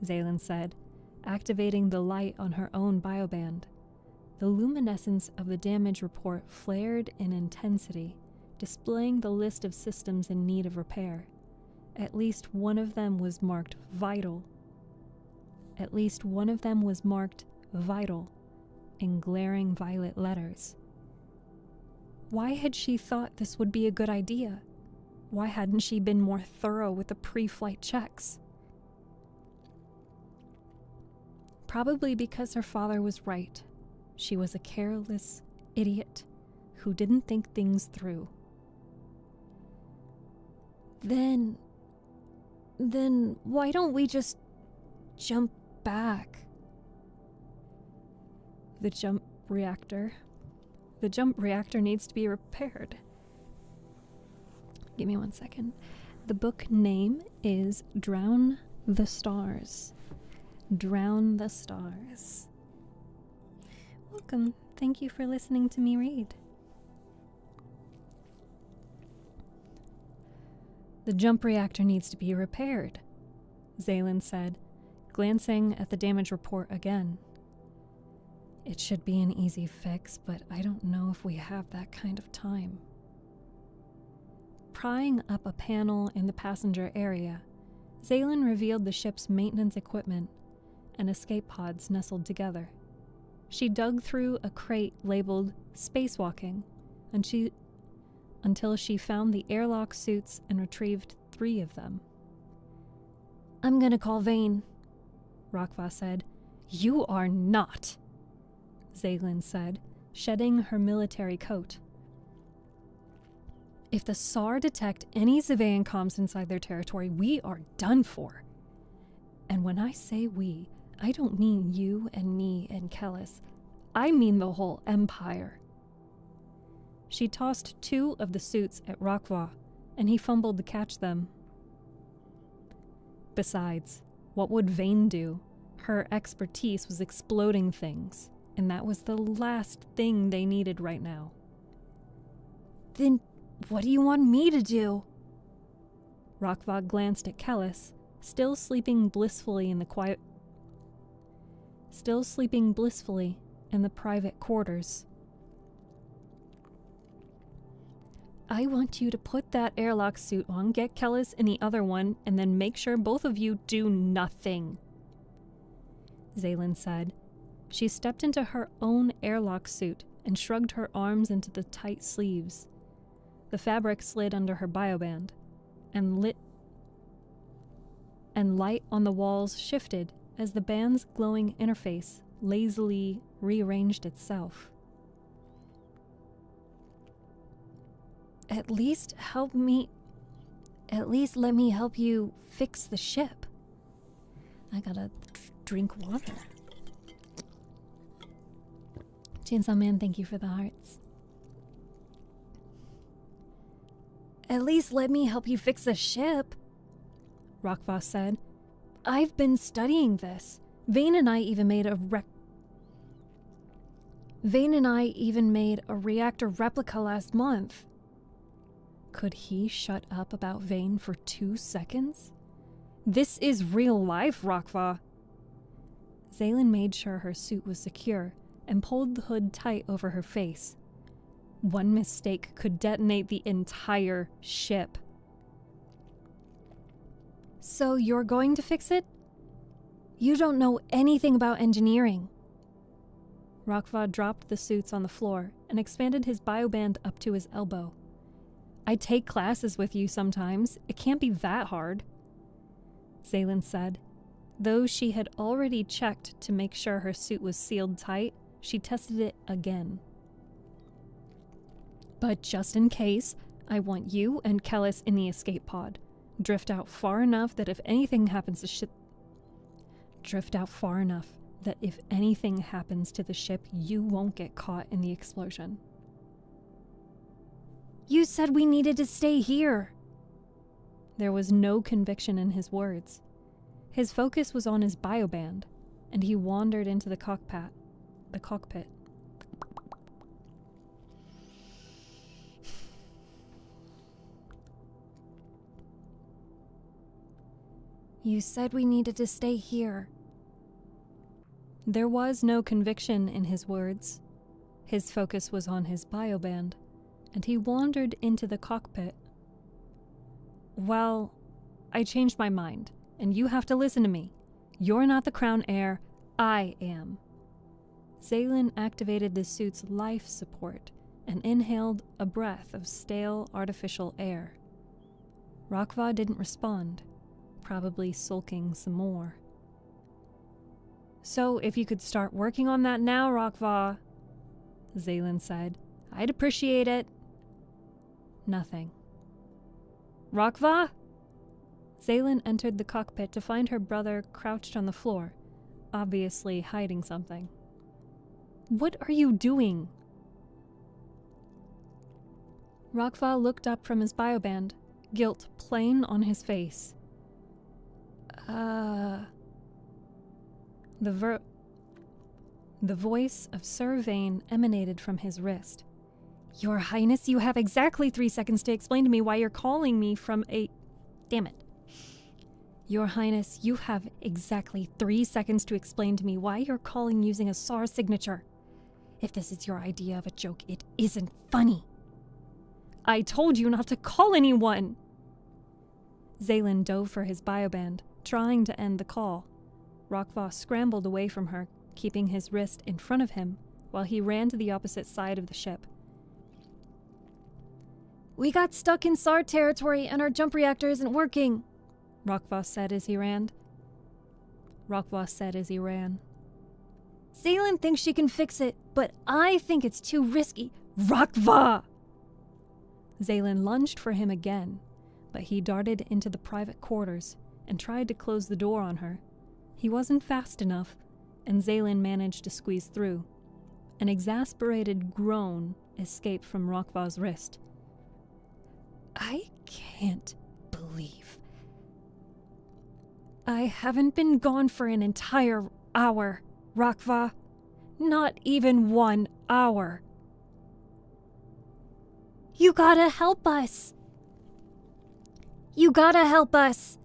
Zaylin said, activating the light on her own bioband. The luminescence of the damage report flared in intensity, displaying the list of systems in need of repair. At least one of them was marked vital. In glaring violet letters. Why had she thought this would be a good idea? Why hadn't she been more thorough with the pre-flight checks? Probably because her father was right. She was a careless idiot who didn't think things through. Then why don't we just jump back? The jump reactor needs to be repaired. Give me 1 second. The book name is Drown the Stars. Drown the Stars. Welcome. Thank you for listening to me read. "The jump reactor needs to be repaired," Zaylin said, glancing at the damage report again. "It should be an easy fix, but I don't know if we have that kind of time." Prying up a panel in the passenger area, Zaylin revealed the ship's maintenance equipment and escape pods nestled together. She dug through a crate labeled spacewalking until she found the airlock suits and retrieved 3 of them. "I'm gonna call Vane," Rokva said. "You are not," Zaylin said, shedding her military coat. "If the Tsar detect any Zevayan comms inside their territory, we are done for. And when I say we, I don't mean you and me and Kellis. I mean the whole Empire." She tossed 2 of the suits at Rokva, and he fumbled to catch them. Besides, what would Vane do? Her expertise was exploding things, and that was the last thing they needed right now. "Then what do you want me to do?" Rokva glanced at Kellis, still sleeping blissfully in the private quarters. I want you to put that airlock suit on, get Kellis in the other one, and then make sure both of you do nothing, Zaylin said. She stepped into her own airlock suit and shrugged her arms into the tight sleeves. The fabric slid under her bioband, and light on the walls shifted as the band's glowing interface lazily rearranged itself. At least let me help you fix the ship. I gotta drink water. Chainsaw Man, thank you for the hearts. At least let me help you fix the ship, Rokva said. I've been studying this. Vane and I even made a reactor replica last month. Could he shut up about Vane for 2 seconds? This is real life, Rokva. Zaylin made sure her suit was secure and pulled the hood tight over her face. One mistake could detonate the entire ship. So you're going to fix it? You don't know anything about engineering. Rokva dropped the suits on the floor and expanded his bioband up to his elbow. I take classes with you sometimes. It can't be that hard, Zaylin said. Though she had already checked to make sure her suit was sealed tight, she tested it again. But just in case, I want you and Kellis in the escape pod. Drift out far enough that if anything happens to the ship, you won't get caught in the explosion. You said we needed to stay here. There was no conviction in his words. His focus was on his bioband, and he wandered into the cockpit. You said we needed to stay here. There was no conviction in his words. His focus was on his bioband, and he wandered into the cockpit. Well, I changed my mind, and you have to listen to me. You're not the Crown Heir, I am. Zaylin activated the suit's life support and inhaled a breath of stale artificial air. Rokva didn't respond, probably sulking some more. So if you could start working on that now, Rokva, Zaylin said, I'd appreciate it. Nothing. Rokva? Zaylin entered the cockpit to find her brother crouched on the floor, obviously hiding something. What are you doing? Rokva looked up from his bioband, guilt plain on his face. The voice of Sir Vane emanated from his wrist. Your Highness, you have exactly 3 seconds to explain to me why you're calling me from a... Damn it. Your Highness, you have exactly 3 seconds to explain to me why you're calling using a SAR signature. If this is your idea of a joke, it isn't funny. I told you not to call anyone! Zaylin dove for his bioband, trying to end the call. Rokva scrambled away from her, keeping his wrist in front of him, while he ran to the opposite side of the ship. We got stuck in SAR territory and our jump reactor isn't working, Rokva said as he ran. Zaylin thinks she can fix it, but I think it's too risky. Rokva! Zaylin lunged for him again, but he darted into the private quarters and tried to close the door on her. He wasn't fast enough, and Zaylin managed to squeeze through. An exasperated groan escaped from Rokva's wrist. I can't believe. I haven't been gone for an entire hour, Rokva. Not even 1 hour. You gotta help us. You gotta help us!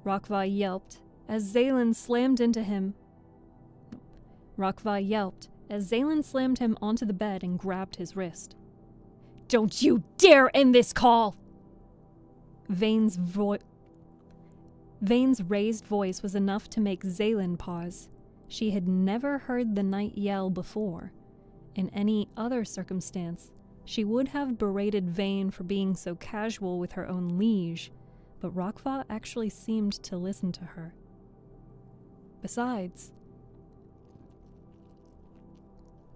Rokva yelped as Zaylin slammed him onto the bed and grabbed his wrist. Don't you dare end this call! Vane's raised voice was enough to make Zaylin pause. She had never heard the knight yell before. In any other circumstance, she would have berated Vane for being so casual with her own liege, but Rokva actually seemed to listen to her. Besides,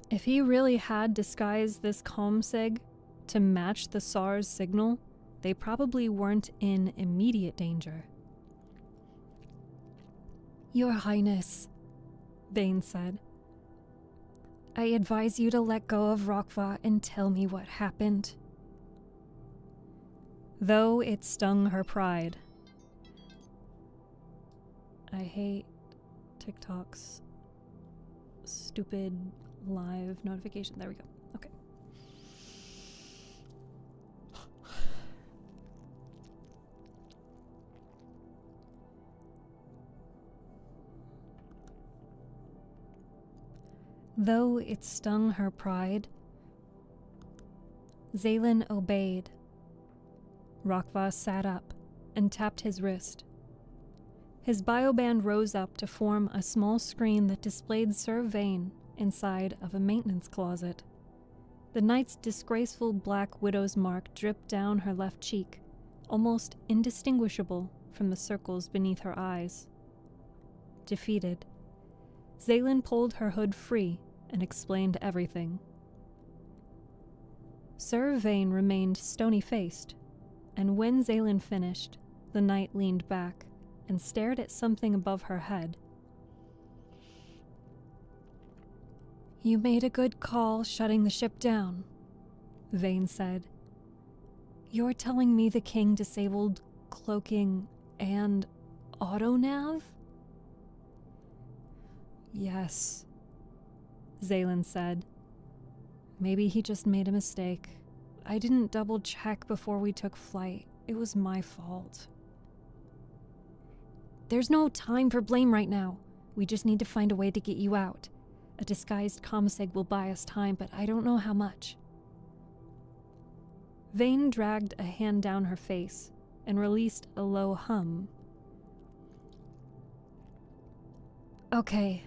if he really had disguised this commsig to match the SARS signal, they probably weren't in immediate danger. Your Highness, Vane said, I advise you to let go of Rokva and tell me what happened. Though it stung her pride. I hate TikTok's stupid live notification. There we go. Okay. Though it stung her pride, Zaylin obeyed. Rokva sat up and tapped his wrist. His bioband rose up to form a small screen that displayed Sir Vane inside of a maintenance closet. The knight's disgraceful black widow's mark dripped down her left cheek, almost indistinguishable from the circles beneath her eyes. Defeated, Zaylin pulled her hood free and explained everything. Sir Vane remained stony-faced, and when Zaylin finished, the knight leaned back and stared at something above her head. You made a good call shutting the ship down, Vane said. You're telling me the king disabled cloaking and autonav? Yes, Zaylin said. Maybe he just made a mistake. I didn't double check before we took flight. It was my fault. There's no time for blame right now. We just need to find a way to get you out. A disguised commsig will buy us time, but I don't know how much. Vane dragged a hand down her face and released a low hum. Okay.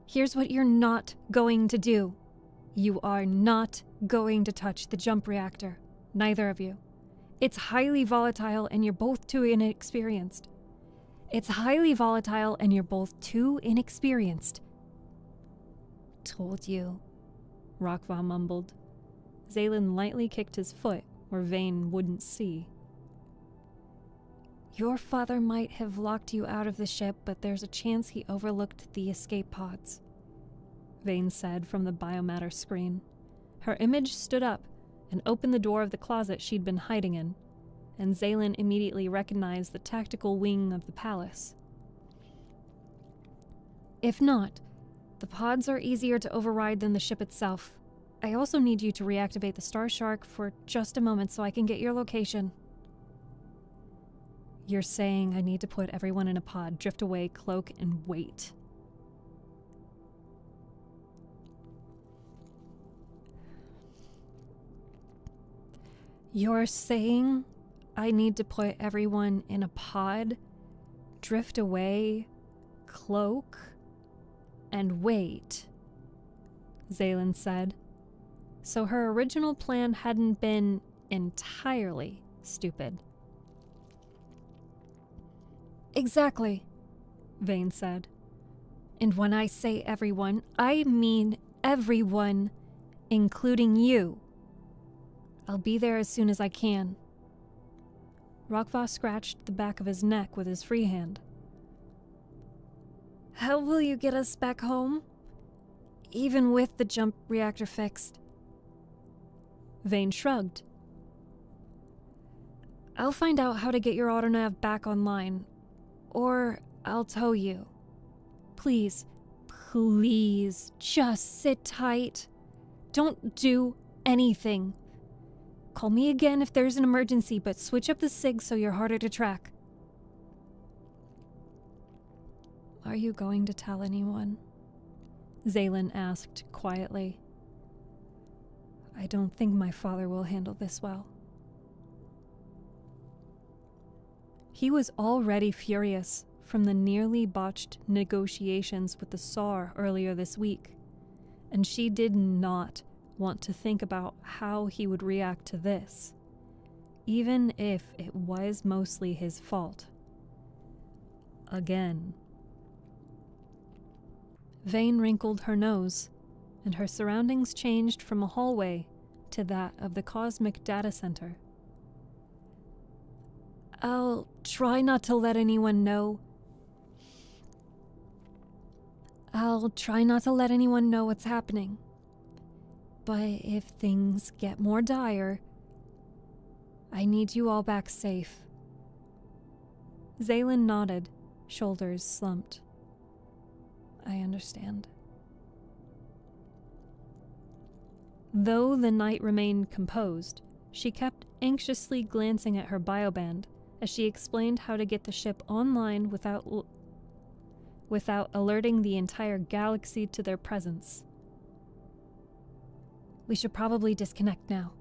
Here's what you're not going to do. You are not going to touch the jump reactor. Neither of you. It's highly volatile and you're both too inexperienced. Told you, Rokva mumbled. Zaylin lightly kicked his foot where Vane wouldn't see. Your father might have locked you out of the ship, but there's a chance he overlooked the escape pods, Vane said from the biomatter screen. Her image stood up and opened the door of the closet she'd been hiding in, and Zaylin immediately recognized the tactical wing of the palace. If not, the pods are easier to override than the ship itself. I also need you to reactivate the Star Shark for just a moment so I can get your location. You're saying I need to put everyone in a pod, drift away, cloak, and wait. You're saying I need to put everyone in a pod, drift away, cloak, and wait, Zaylin said. So her original plan hadn't been entirely stupid. Exactly, Vane said. And when I say everyone, I mean everyone, including you. I'll be there as soon as I can. Rokva scratched the back of his neck with his free hand. How will you get us back home? Even with the jump reactor fixed. Vane shrugged. I'll find out how to get your autonav back online. Or I'll tow you. Please, please, just sit tight. Don't do anything. Call me again if there's an emergency, but switch up the SIG so you're harder to track. Are you going to tell anyone? Zaylin asked quietly. I don't think my father will handle this well. He was already furious from the nearly botched negotiations with the SAR earlier this week, and she did not want to think about how he would react to this, even if it was mostly his fault. Again. Vane wrinkled her nose, and her surroundings changed from a hallway to that of the cosmic data center. I'll try not to let anyone know. I'll try not to let anyone know what's happening. But if things get more dire, I need you all back safe. Zaylin nodded, shoulders slumped. I understand. Though the night remained composed, she kept anxiously glancing at her bioband as she explained how to get the ship online without alerting the entire galaxy to their presence. We should probably disconnect now,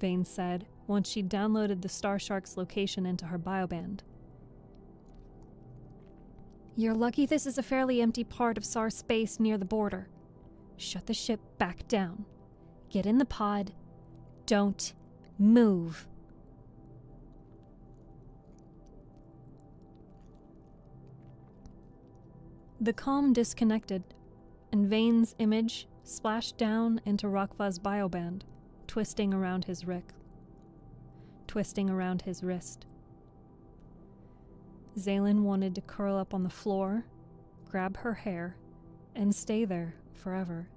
Vane said once she'd downloaded the Star Shark's location into her bioband. You're lucky this is a fairly empty part of SAR space near the border. Shut the ship back down. Get in the pod. Don't move. The comm disconnected, and Vane's image splashed down into Rokva's bioband, twisting around his wrist. Zaylin wanted to curl up on the floor, grab her hair, and stay there forever.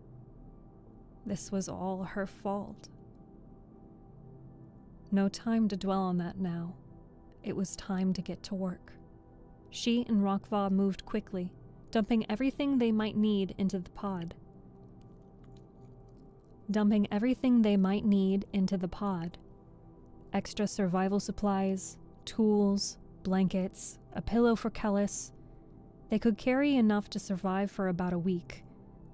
This was all her fault. No time to dwell on that now. It was time to get to work. She and Rokva moved quickly, dumping everything they might need into the pod. Extra survival supplies, tools, blankets, a pillow for Kellis. They could carry enough to survive for about a week,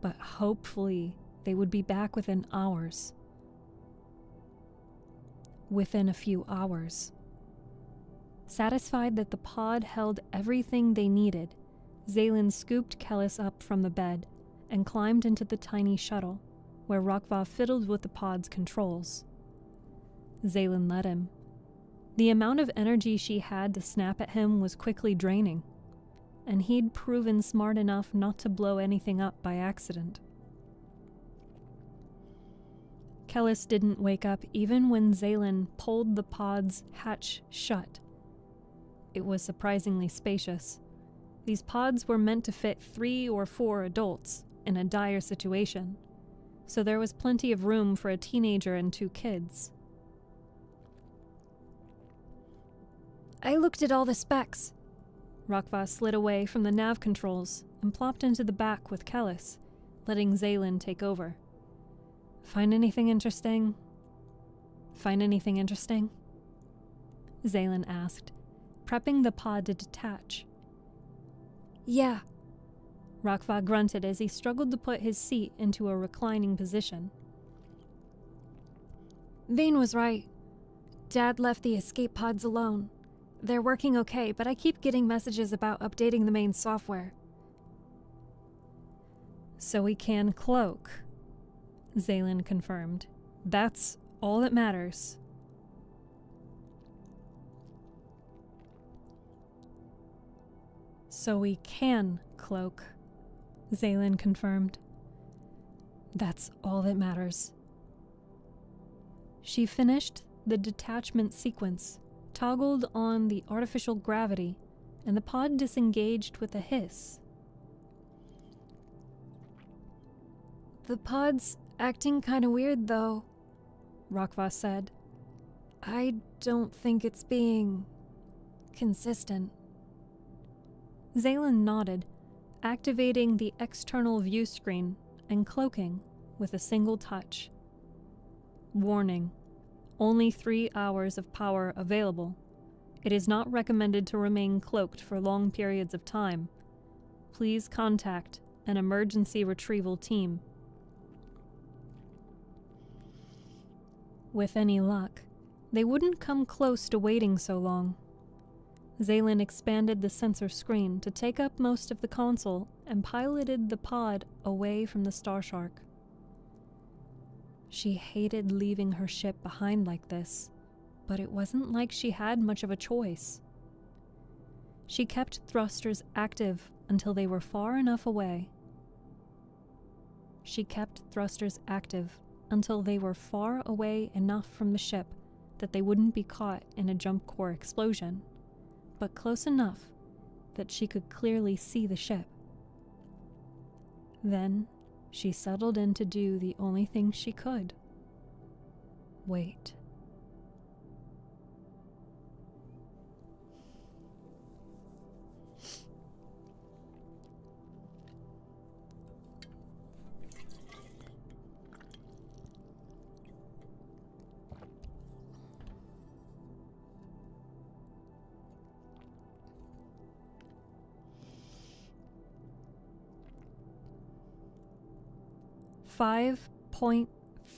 but hopefully they would be back within hours. Within a few hours. Satisfied that the pod held everything they needed, Zaylin scooped Kellis up from the bed and climbed into the tiny shuttle, where Rokva fiddled with the pod's controls. Zaylin let him. The amount of energy she had to snap at him was quickly draining, and he'd proven smart enough not to blow anything up by accident. Kellis didn't wake up even when Zaylin pulled the pod's hatch shut. It was surprisingly spacious. These pods were meant to fit 3 or 4 adults in a dire situation, so there was plenty of room for a teenager and 2 kids. I looked at all the specs. Rokva slid away from the nav controls and plopped into the back with Kellis, letting Zaylin take over. Find anything interesting? Zaylin asked, prepping the pod to detach. Yeah. Rokva grunted as he struggled to put his seat into a reclining position. Vane was right. Dad left the escape pods alone. They're working okay, but I keep getting messages about updating the main software. So we can cloak, Zaylin confirmed. That's all that matters. So we can cloak, Zaylin confirmed. That's all that matters. She finished the detachment sequence, toggled on the artificial gravity, and the pod disengaged with a hiss. The pod's acting kinda weird, though, Rokva said. I don't think it's being consistent. Zaylin nodded, activating the external view screen and cloaking with a single touch. Warning. Only 3 hours of power available. It is not recommended to remain cloaked for long periods of time. Please contact an emergency retrieval team. With any luck, they wouldn't come close to waiting so long. Zaylin expanded the sensor screen to take up most of the console and piloted the pod away from the Star Shark. She hated leaving her ship behind like this, but it wasn't like she had much of a choice. She kept thrusters active until they were far enough away. Enough from the ship that they wouldn't be caught in a jump core explosion, but close enough that she could clearly see the ship. Then she settled in to do the only thing she could: wait.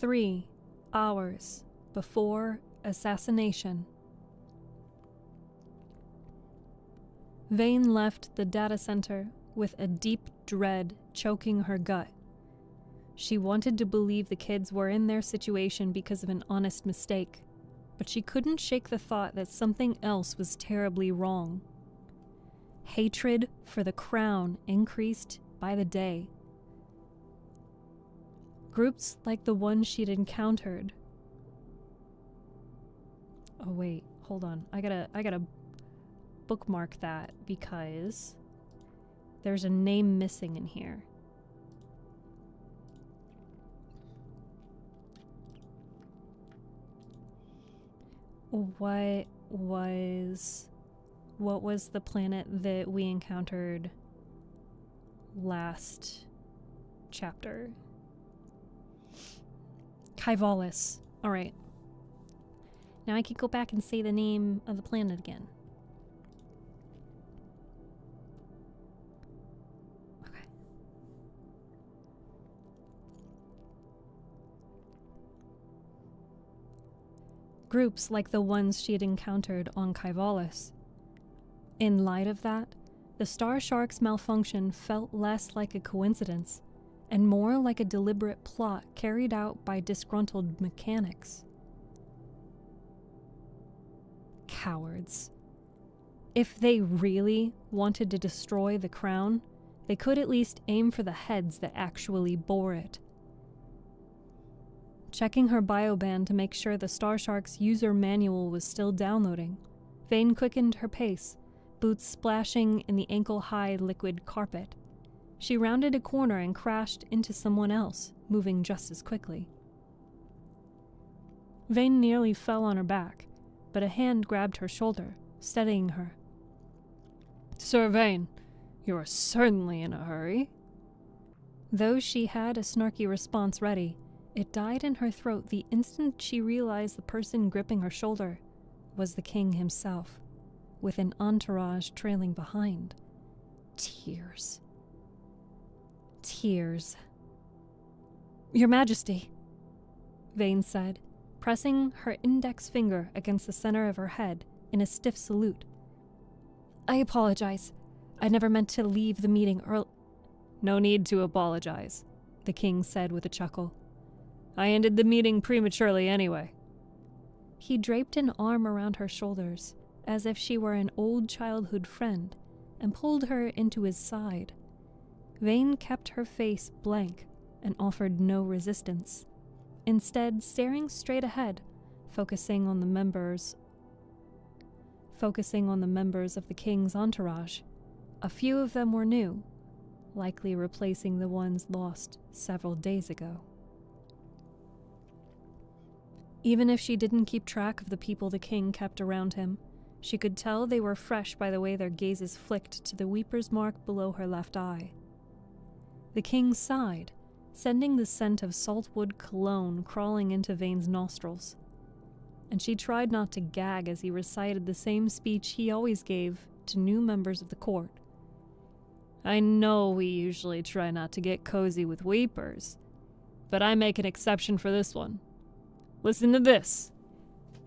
.3 hours before assassination. Vane left the data center with a deep dread choking her gut. She wanted to believe the kids were in their situation because of an honest mistake, but she couldn't shake the thought that something else was terribly wrong. Hatred for the crown increased by the day. Groups like the one she'd encountered. Oh wait, hold on. I gotta bookmark that because there's a name missing in here. What was the planet that we encountered last chapter? Kaivalis. Alright. Now I can go back and say the name of the planet again. Okay. Groups like the ones she had encountered on Kaivalis. In light of that, the Star Shark's malfunction felt less like a coincidence and more like a deliberate plot carried out by disgruntled mechanics. Cowards. If they really wanted to destroy the crown, they could at least aim for the heads that actually bore it. Checking her bioband to make sure the Star Shark's user manual was still downloading, Vane quickened her pace, boots splashing in the ankle-high liquid carpet. She rounded a corner and crashed into someone else, moving just as quickly. Vane nearly fell on her back, but a hand grabbed her shoulder, steadying her. "Sir Vane, you are certainly in a hurry." Though she had a snarky response ready, it died in her throat the instant she realized the person gripping her shoulder was the king himself, with an entourage trailing behind. Tears. "Your Majesty," Vane said, pressing her index finger against the center of her head in a stiff salute. "I apologize. I never meant to leave the meeting early." "No need to apologize," the king said with a chuckle. "I ended the meeting prematurely anyway." He draped an arm around her shoulders, as if she were an old childhood friend, and pulled her into his side. Vane kept her face blank and offered no resistance, instead staring straight ahead, focusing on the members of the king's entourage. A few of them were new, likely replacing the ones lost several days ago. Even if she didn't keep track of the people the king kept around him, she could tell they were fresh by the way their gazes flicked to the weeper's mark below her left eye. The king sighed, sending the scent of saltwood cologne crawling into Vane's nostrils. and she tried not to gag as he recited the same speech he always gave to new members of the court. I know we usually try not to get cozy with weepers, but I make an exception for this one. Listen to this.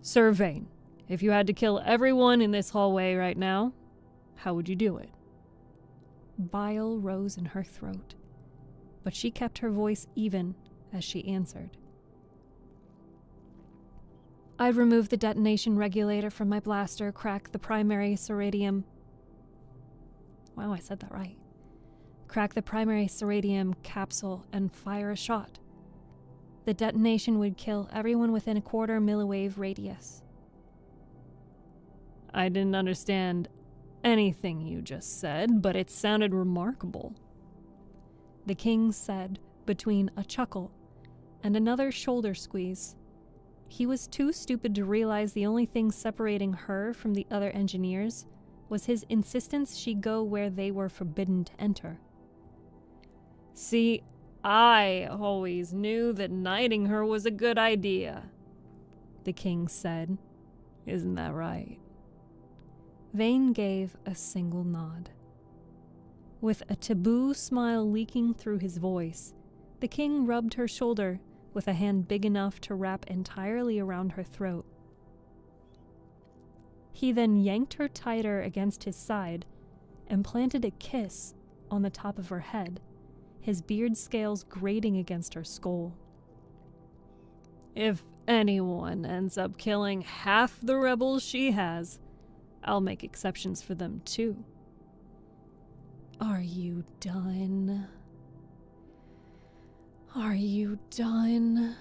Sir Vane, if you had to kill everyone in this hallway right now, how would you do it? Bile rose in her throat, but she kept her voice even as she answered. I'd remove the detonation regulator from my blaster, crack the primary serradium. Wow, I said that right. Crack the primary serradium capsule and fire a shot. The detonation would kill everyone within a 1/4 milliwave radius. I didn't understand anything you just said, but it sounded remarkable. The king said between a chuckle and another shoulder squeeze. He was too stupid to realize the only thing separating her from the other engineers was his insistence she go where they were forbidden to enter. See, I always knew that knighting her was a good idea, the king said. Isn't that right? Vane gave a single nod. With a taboo smile leaking through his voice, the king rubbed her shoulder with a hand big enough to wrap entirely around her throat. He then yanked her tighter against his side and planted a kiss on the top of her head, his beard scales grating against her skull. If anyone ends up killing half the rebels she has, I'll make exceptions for them too. Are you done? Are you done?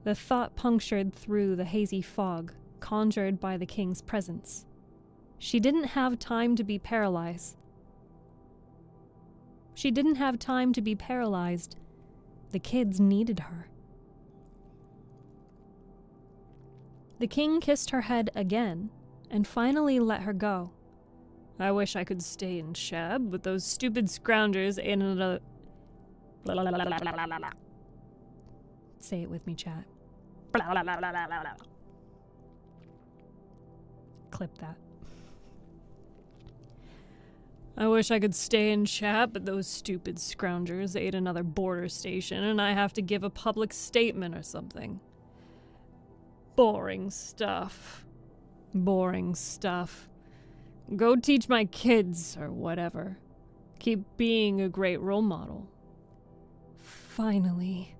The thought punctured through the hazy fog conjured by the king's presence. She didn't have time to be paralyzed. The kids needed her. The king kissed her head again and finally let her go. I wish I could stay in Shab, but those stupid scroungers ain't another... Say it with me, chat. Clip that. I wish I could stay in Shab, but those stupid scroungers ate another border station and I have to give a public statement or something. Boring stuff. Boring stuff. Go teach my kids or whatever. Keep being a great role model. Finally.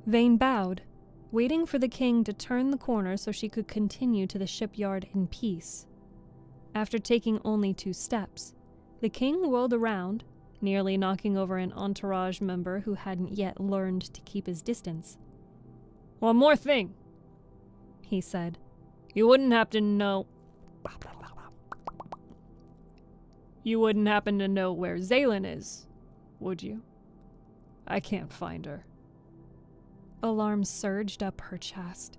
Vane bowed, waiting for the king to turn the corner so she could continue to the shipyard in peace. After taking only 2 steps, the king whirled around, nearly knocking over an entourage member who hadn't yet learned to keep his distance. One more thing, he said. You wouldn't happen to know where Zaylin is, would you? I can't find her. Alarm surged up her chest.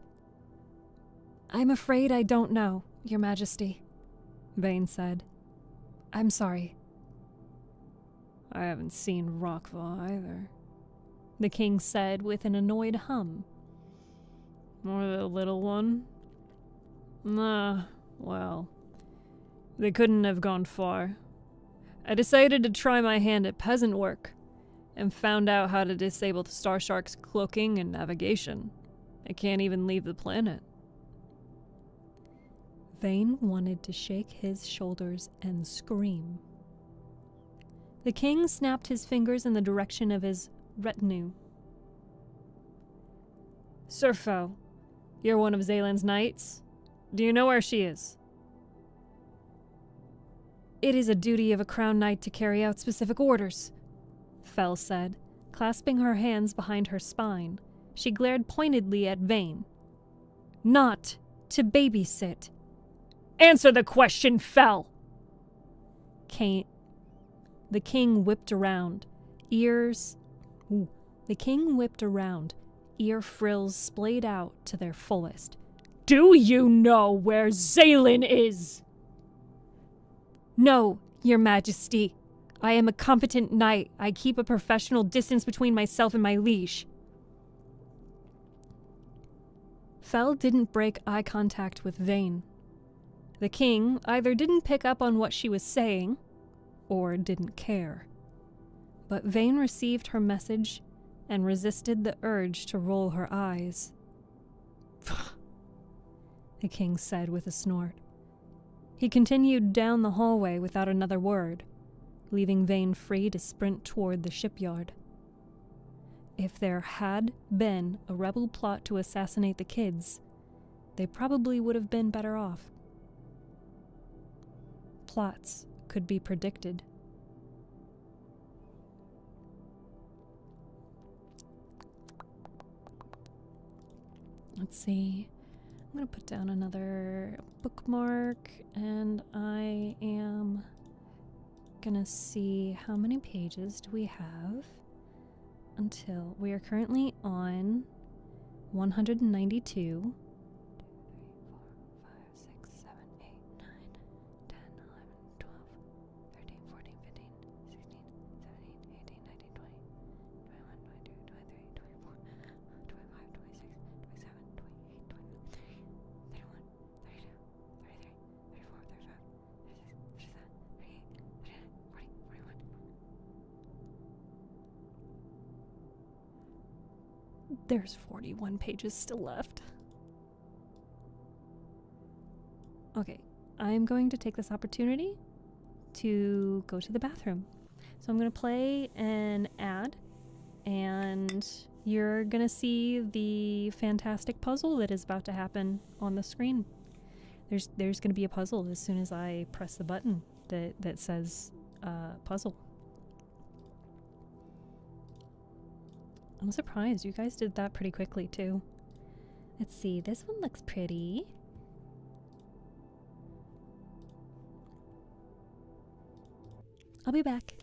I'm afraid I don't know, Your Majesty, Vane said. I'm sorry. I haven't seen Rockva either, the king said with an annoyed hum. Or the little one? Well, they couldn't have gone far. I decided to try my hand at peasant work, and found out how to disable the Star Shark's cloaking and navigation. It can't even leave the planet. Vane wanted to shake his shoulders and scream. The king snapped his fingers in the direction of his retinue. Serfo, you're one of Zaylin's knights. Do you know where she is? It is a duty of a crown knight to carry out specific orders, Fel said, clasping her hands behind her spine. She glared pointedly at Vane. Not to babysit. Answer the question, Fel! The king whipped around. Ear frills splayed out to their fullest. Do you know where Zaylin is? No, Your Majesty. I am a competent knight. I keep a professional distance between myself and my liege. Fell didn't break eye contact with Vane. The king either didn't pick up on what she was saying, or didn't care. But Vane received her message and resisted the urge to roll her eyes. The king said with a snort. He continued down the hallway without another word, leaving Vane free to sprint toward the shipyard. If there had been a rebel plot to assassinate the kids, they probably would have been better off. Plots could be predicted. Let's see. I'm going to put down another bookmark, and I am going to see how many pages do we have until we are currently on 192. 13, 14, 15, 16, 17, 18, 19, 20, 21, 22, 23, 24, 25, 26, 27, 28, 29, 30, 31, 32, 33, 34, 35, 36, 37, 38, 39, 40, 41. There's 41 pages still left. Okay, I'm going to take this opportunity to go to the bathroom. So I'm going to play an ad, and you're going to see the fantastic puzzle that is about to happen on the screen. There's going to be a puzzle as soon as I press the button that says puzzle. I'm surprised you guys did that pretty quickly too. Let's see, this one looks pretty. I'll be back.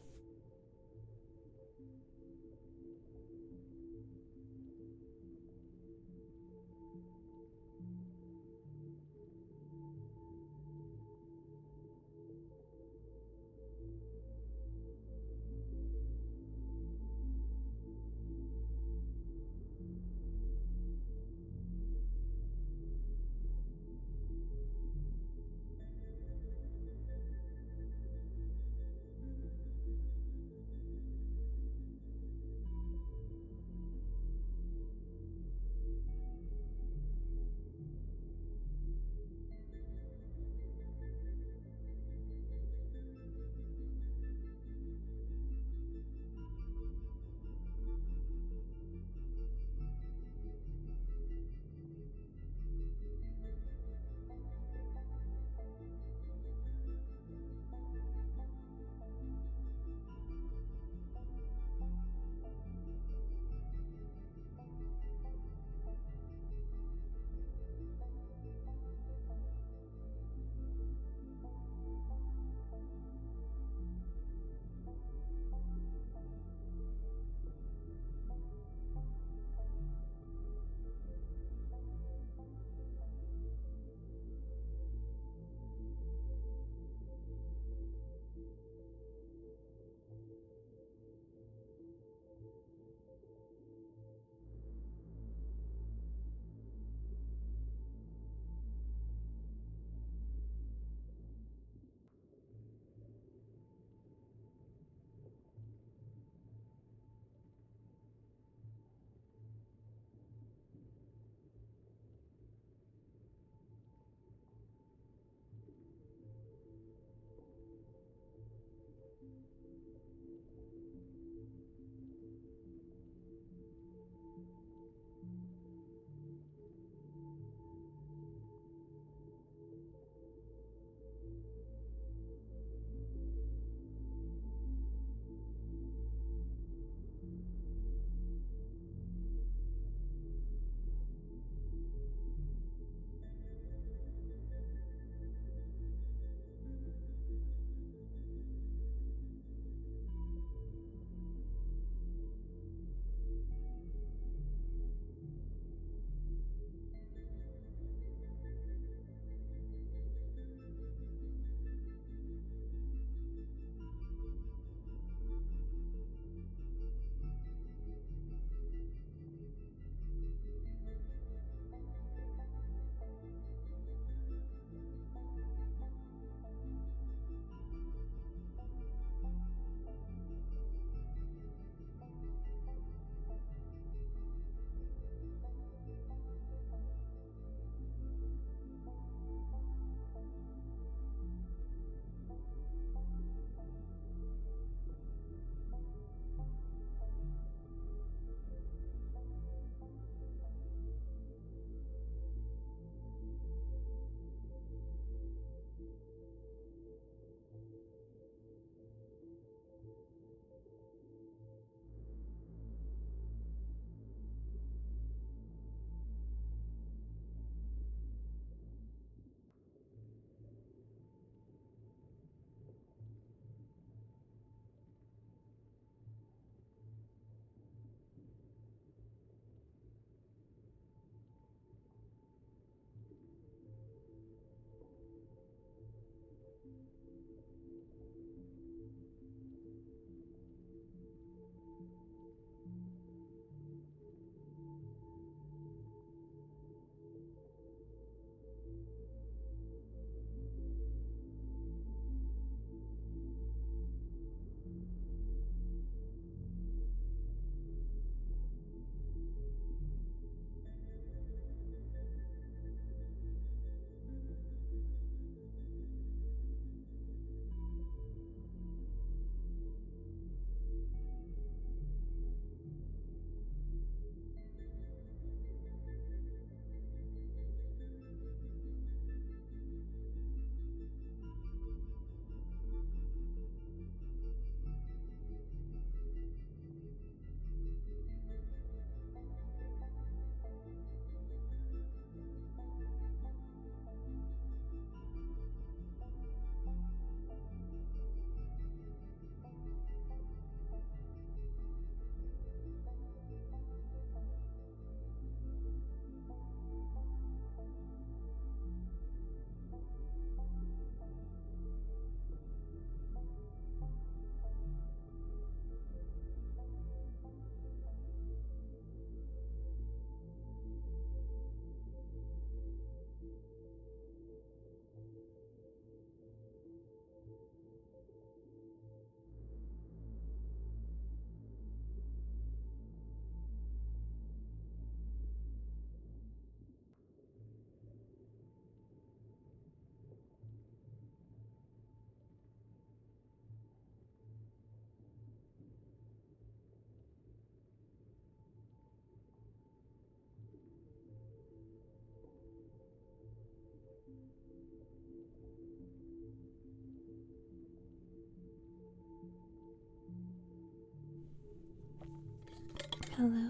Hello.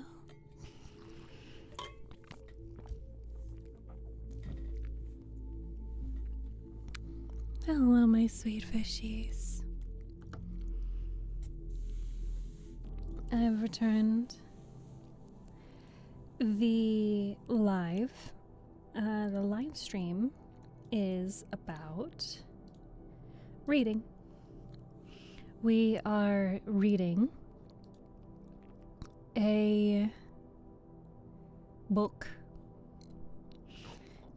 Hello, my sweet fishies. I've returned. The live stream is about reading. We are reading a book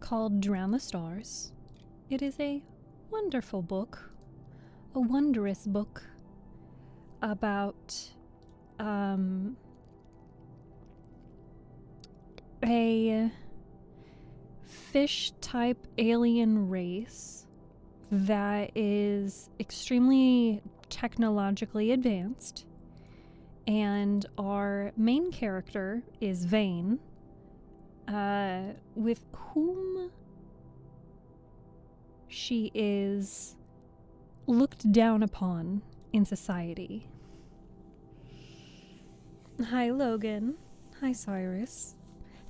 called Drown the Stars. It is a wonderful book, a wondrous book about a fish type alien race that is extremely technologically advanced, and our main character is Vane, with whom she is looked down upon in society. Hi, Logan. Hi, Cyrus.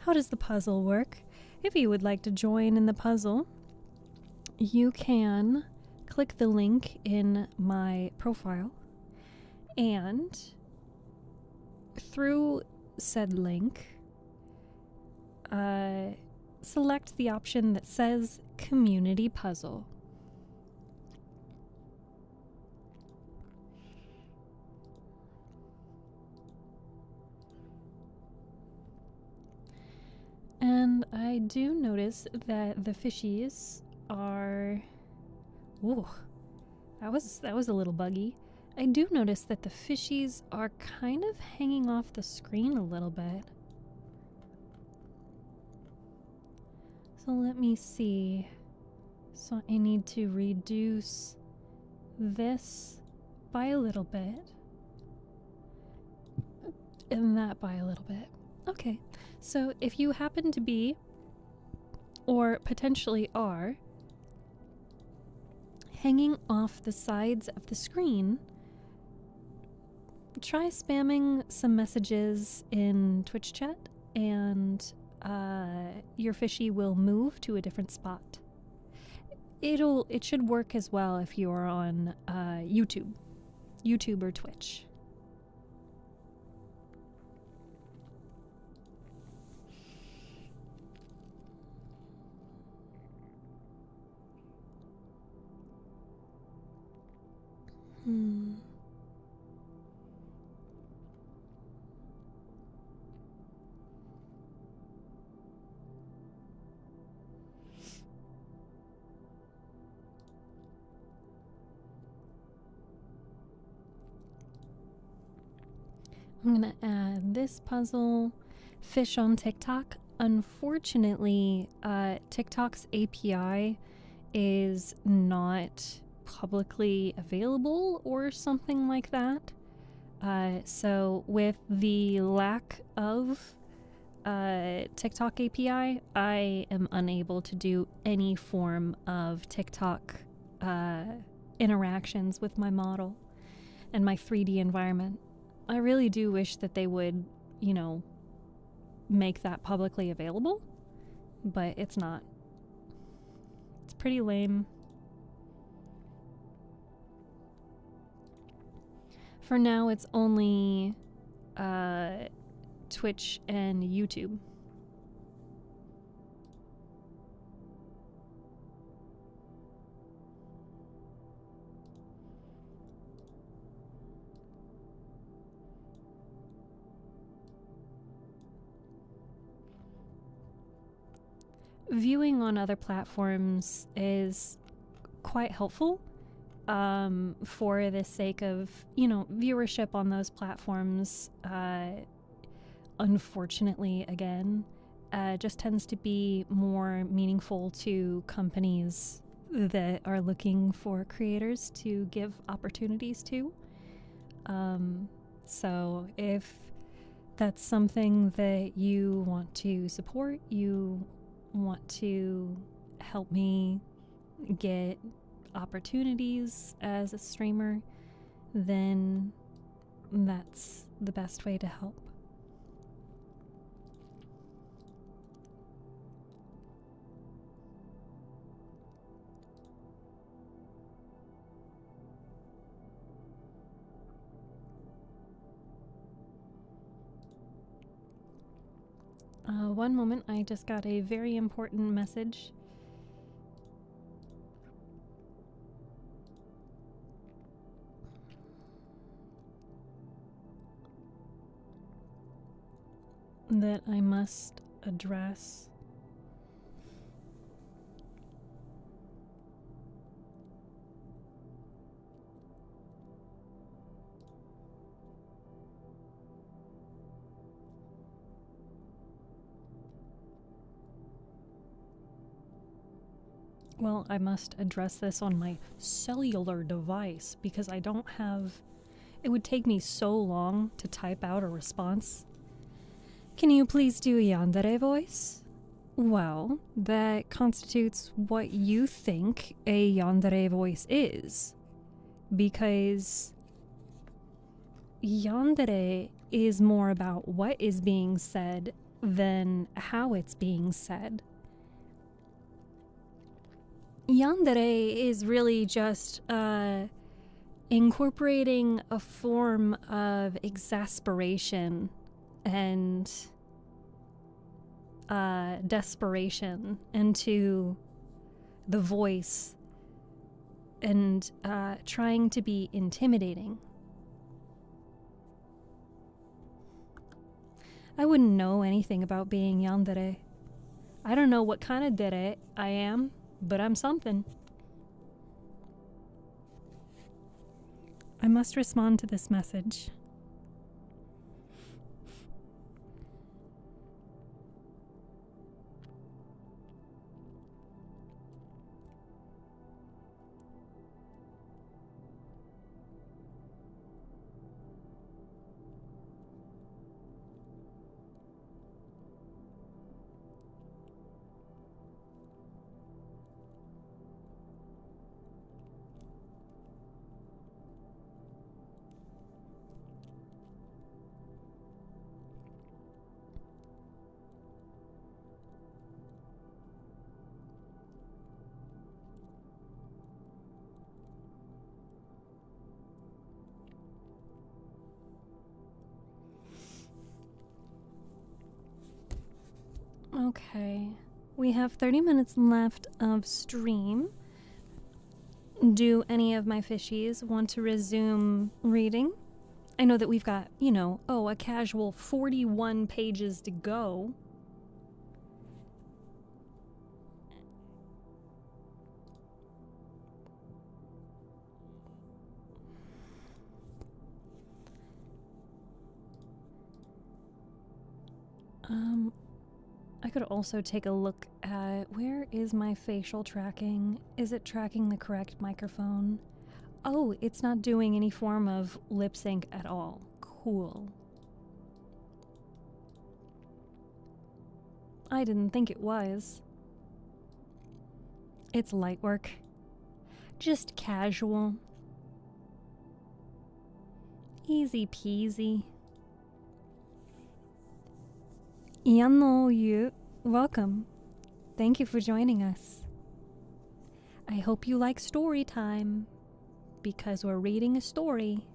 How does the puzzle work? If you would like to join in the puzzle, you can click the link in my profile, and through said link, select the option that says Community Puzzle. And I do notice that the fishies are... Ooh, that was a little buggy. I do notice that the fishies are kind of hanging off the screen a little bit. So let me see. So I need to reduce this by a little bit. And that by a little bit. Okay, so if you happen to be, or potentially are, hanging off the sides of the screen, try spamming some messages in Twitch chat, and your fishy will move to a different spot. It should work as well if you are on YouTube or Twitch. I'm gonna add this puzzle. Fish on TikTok. Unfortunately, TikTok's API is not publicly available or something like that. So with the lack of TikTok API, I am unable to do any form of TikTok interactions with my model and my 3D environment. I really do wish that they would, make that publicly available, but it's not. It's pretty lame. For now, it's only Twitch and YouTube. Viewing on other platforms is quite helpful for the sake of, viewership on those platforms. Unfortunately, again, just tends to be more meaningful to companies that are looking for creators to give opportunities to. So if that's something that you want to support, you want to help me get opportunities as a streamer, then that's the best way to help. One moment, I just got a very important message. That I must address. Well, I must address this on my cellular device because I don't have... It would take me so long to type out a response. Can you please do a yandere voice? Well, that constitutes what you think a yandere voice is. Because yandere is more about what is being said than how it's being said. Yandere is really just incorporating a form of exasperation and desperation into the voice and trying to be intimidating. I wouldn't know anything about being yandere. I don't know what kind of dere I am, but I'm something. I must respond to this message. Okay, we have 30 minutes left of stream. Do any of my fishies want to resume reading? I know that we've got, a casual 41 pages to go. I could also take a look at where is my facial tracking? Is it tracking the correct microphone? Oh, it's not doing any form of lip sync at all. Cool. I didn't think it was. It's light work. Just casual. Easy peasy. Iano Yu, welcome. Thank you for joining us. I hope you like story time, because we're reading a story.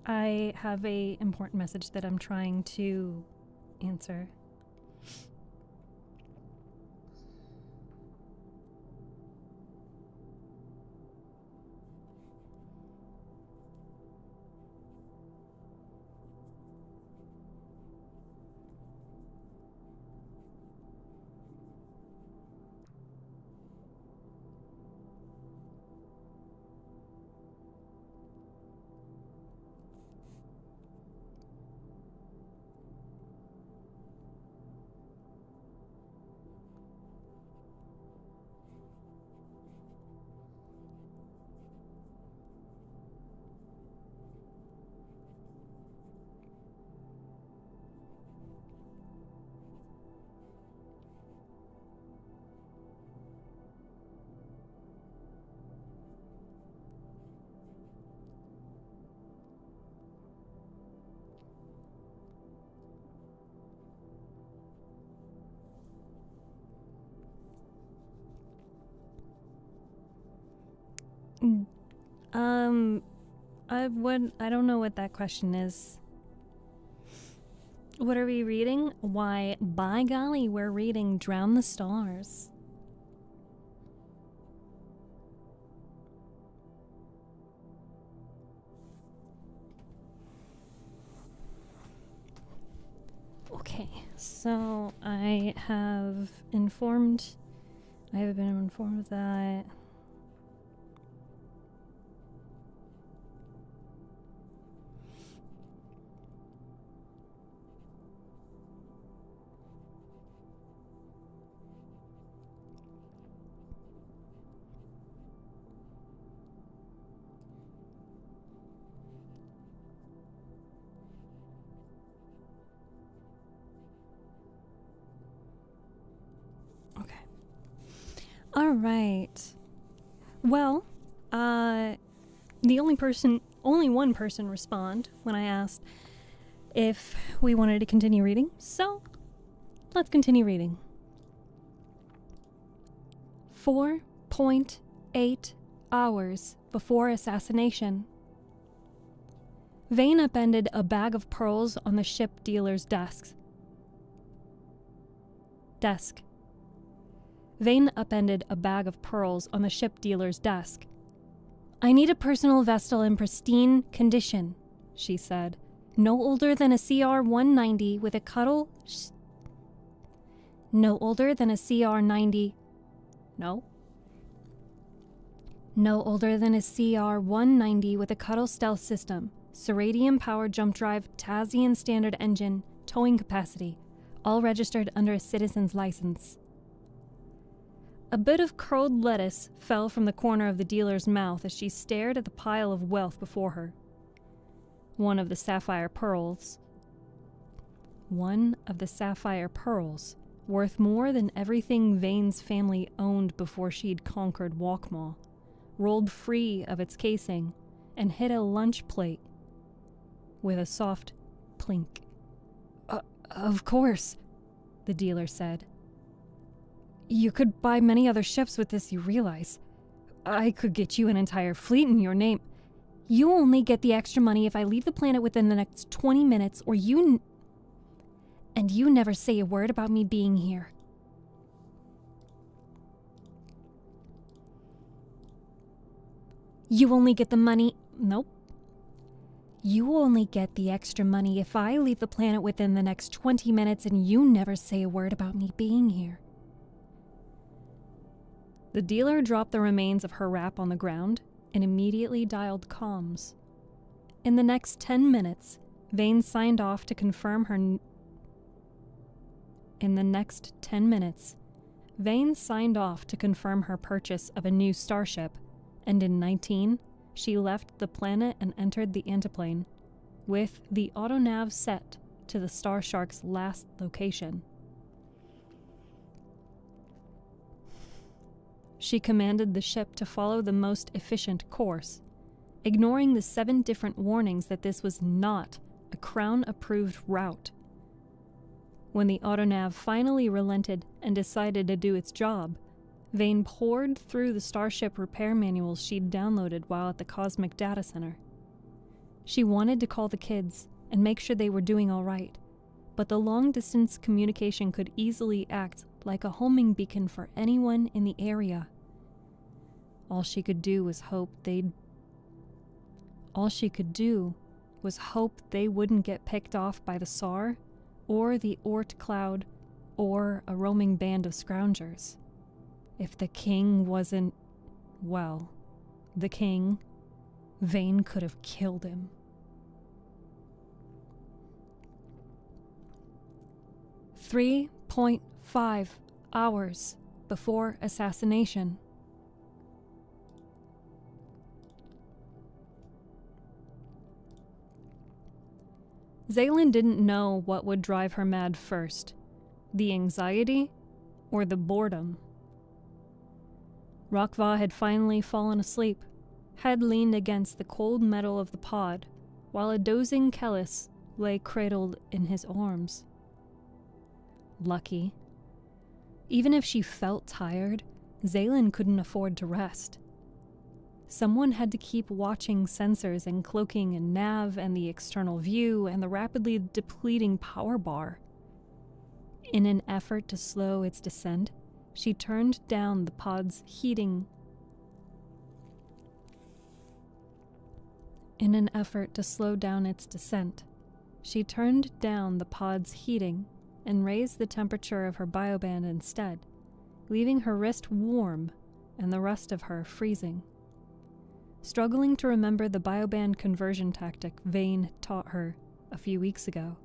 I have an important message that I'm trying to answer. I don't know what that question is. What are we reading? Why, by golly, we're reading Drown the Stars. Okay, so I have been informed that all right. Well, the only one person respond when I asked if we wanted to continue reading. So, let's continue reading. 4.8 hours before assassination. Vane upended a bag of pearls on the ship dealer's desk. Vane upended a bag of pearls on the ship dealer's desk. I need a personal vestal in pristine condition, she said. No older than a CR 190 with a cuddle... No older than a CR 90... No. No older than a CR 190 with a cuddle stealth system, Ceradium power jump drive, Tazian standard engine, towing capacity, all registered under a citizen's license. A bit of curled lettuce fell from the corner of the dealer's mouth as she stared at the pile of wealth before her. One of the sapphire pearls, worth more than everything Vane's family owned before she'd conquered Walkmaw, rolled free of its casing and hit a lunch plate with a soft plink. Of course, the dealer said. You could buy many other ships with this, you realize. I could get you an entire fleet in your name. You only get the extra money if I leave the planet within the next 20 minutes, or you never say a word about me being here. You only get the money... Nope. You only get the extra money if I leave the planet within the next 20 minutes and you never say a word about me being here. The dealer dropped the remains of her wrap on the ground and immediately dialed comms. In the next 10 minutes, Vane signed off to confirm her... purchase of a new starship, and in 19, she left the planet and entered the antiplane, with the autonav set to the Star Shark's last location. She commanded the ship to follow the most efficient course, ignoring the 7 different warnings that this was not a Crown-approved route. When the autonav finally relented and decided to do its job, Vane poured through the Starship repair manuals she'd downloaded while at the Cosmic Data Center. She wanted to call the kids and make sure they were doing all right, but the long-distance communication could easily act like a homing beacon for anyone in the area. All she could do was hope they wouldn't get picked off by the SAR, or the Oort cloud, or a roaming band of scroungers. If the king wasn't... well, the king, Vane could have killed him. 3.5 hours before assassination. Zaylin didn't know what would drive her mad first, the anxiety or the boredom. Rakva had finally fallen asleep, head leaned against the cold metal of the pod, while a dozing Kellis lay cradled in his arms. Lucky. Even if she felt tired, Zaylin couldn't afford to rest. Someone had to keep watching sensors and cloaking and nav and the external view and the rapidly depleting power bar. In an effort to slow its descent, she turned down the pod's heating. In an effort to slow down its descent, she turned down the pod's heating and raised the temperature of her bioband instead, leaving her wrist warm and the rest of her freezing. Struggling to remember the bioband conversion tactic Vane taught her a few weeks ago,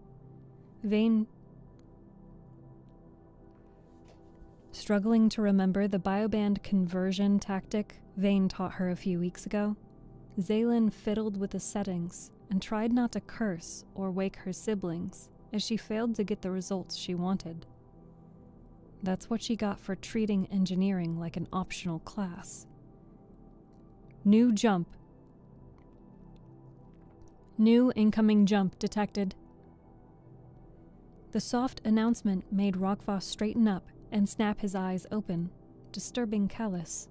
Zaylin fiddled with the settings and tried not to curse or wake her siblings as she failed to get the results she wanted. That's what she got for treating engineering like an optional class. New incoming jump detected. The soft announcement made Rockvoss straighten up and snap his eyes open, disturbing Callus.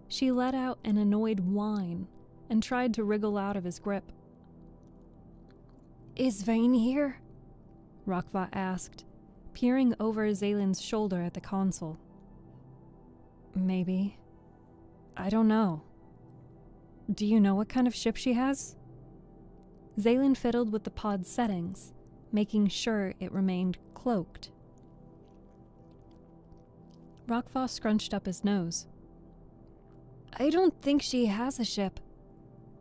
She let out an annoyed whine and tried to wriggle out of his grip. "Is Vane here?" Rockvoss asked, peering over Zaylin's shoulder at the console. "Maybe. I don't know. Do you know what kind of ship she has?" Zaylin fiddled with the pod's settings, making sure it remained cloaked. Rockvoss scrunched up his nose. "I don't think she has a ship.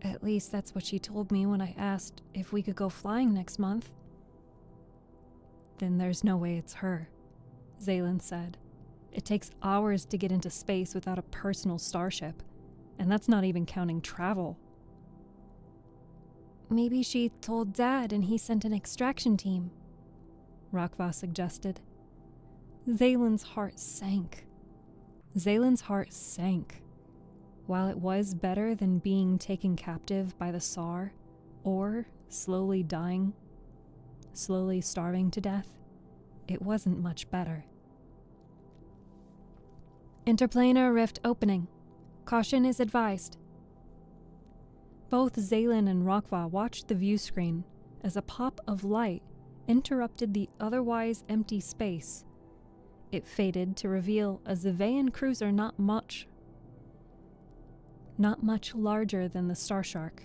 At least that's what she told me when I asked if we could go flying next month." "Then there's no way it's her," Zaylin said. "It takes hours to get into space without a personal starship, and that's not even counting travel." "Maybe she told Dad and he sent an extraction team," Rockvoss suggested. Zaylin's heart sank. While it was better than being taken captive by the SAR or slowly starving to death, it wasn't much better. "Interplanar rift opening. Caution is advised." Both Zaylin and Rockvoss watched the view screen as a pop of light interrupted the otherwise empty space. It faded to reveal a Zevayan cruiser not much larger than the Starshark.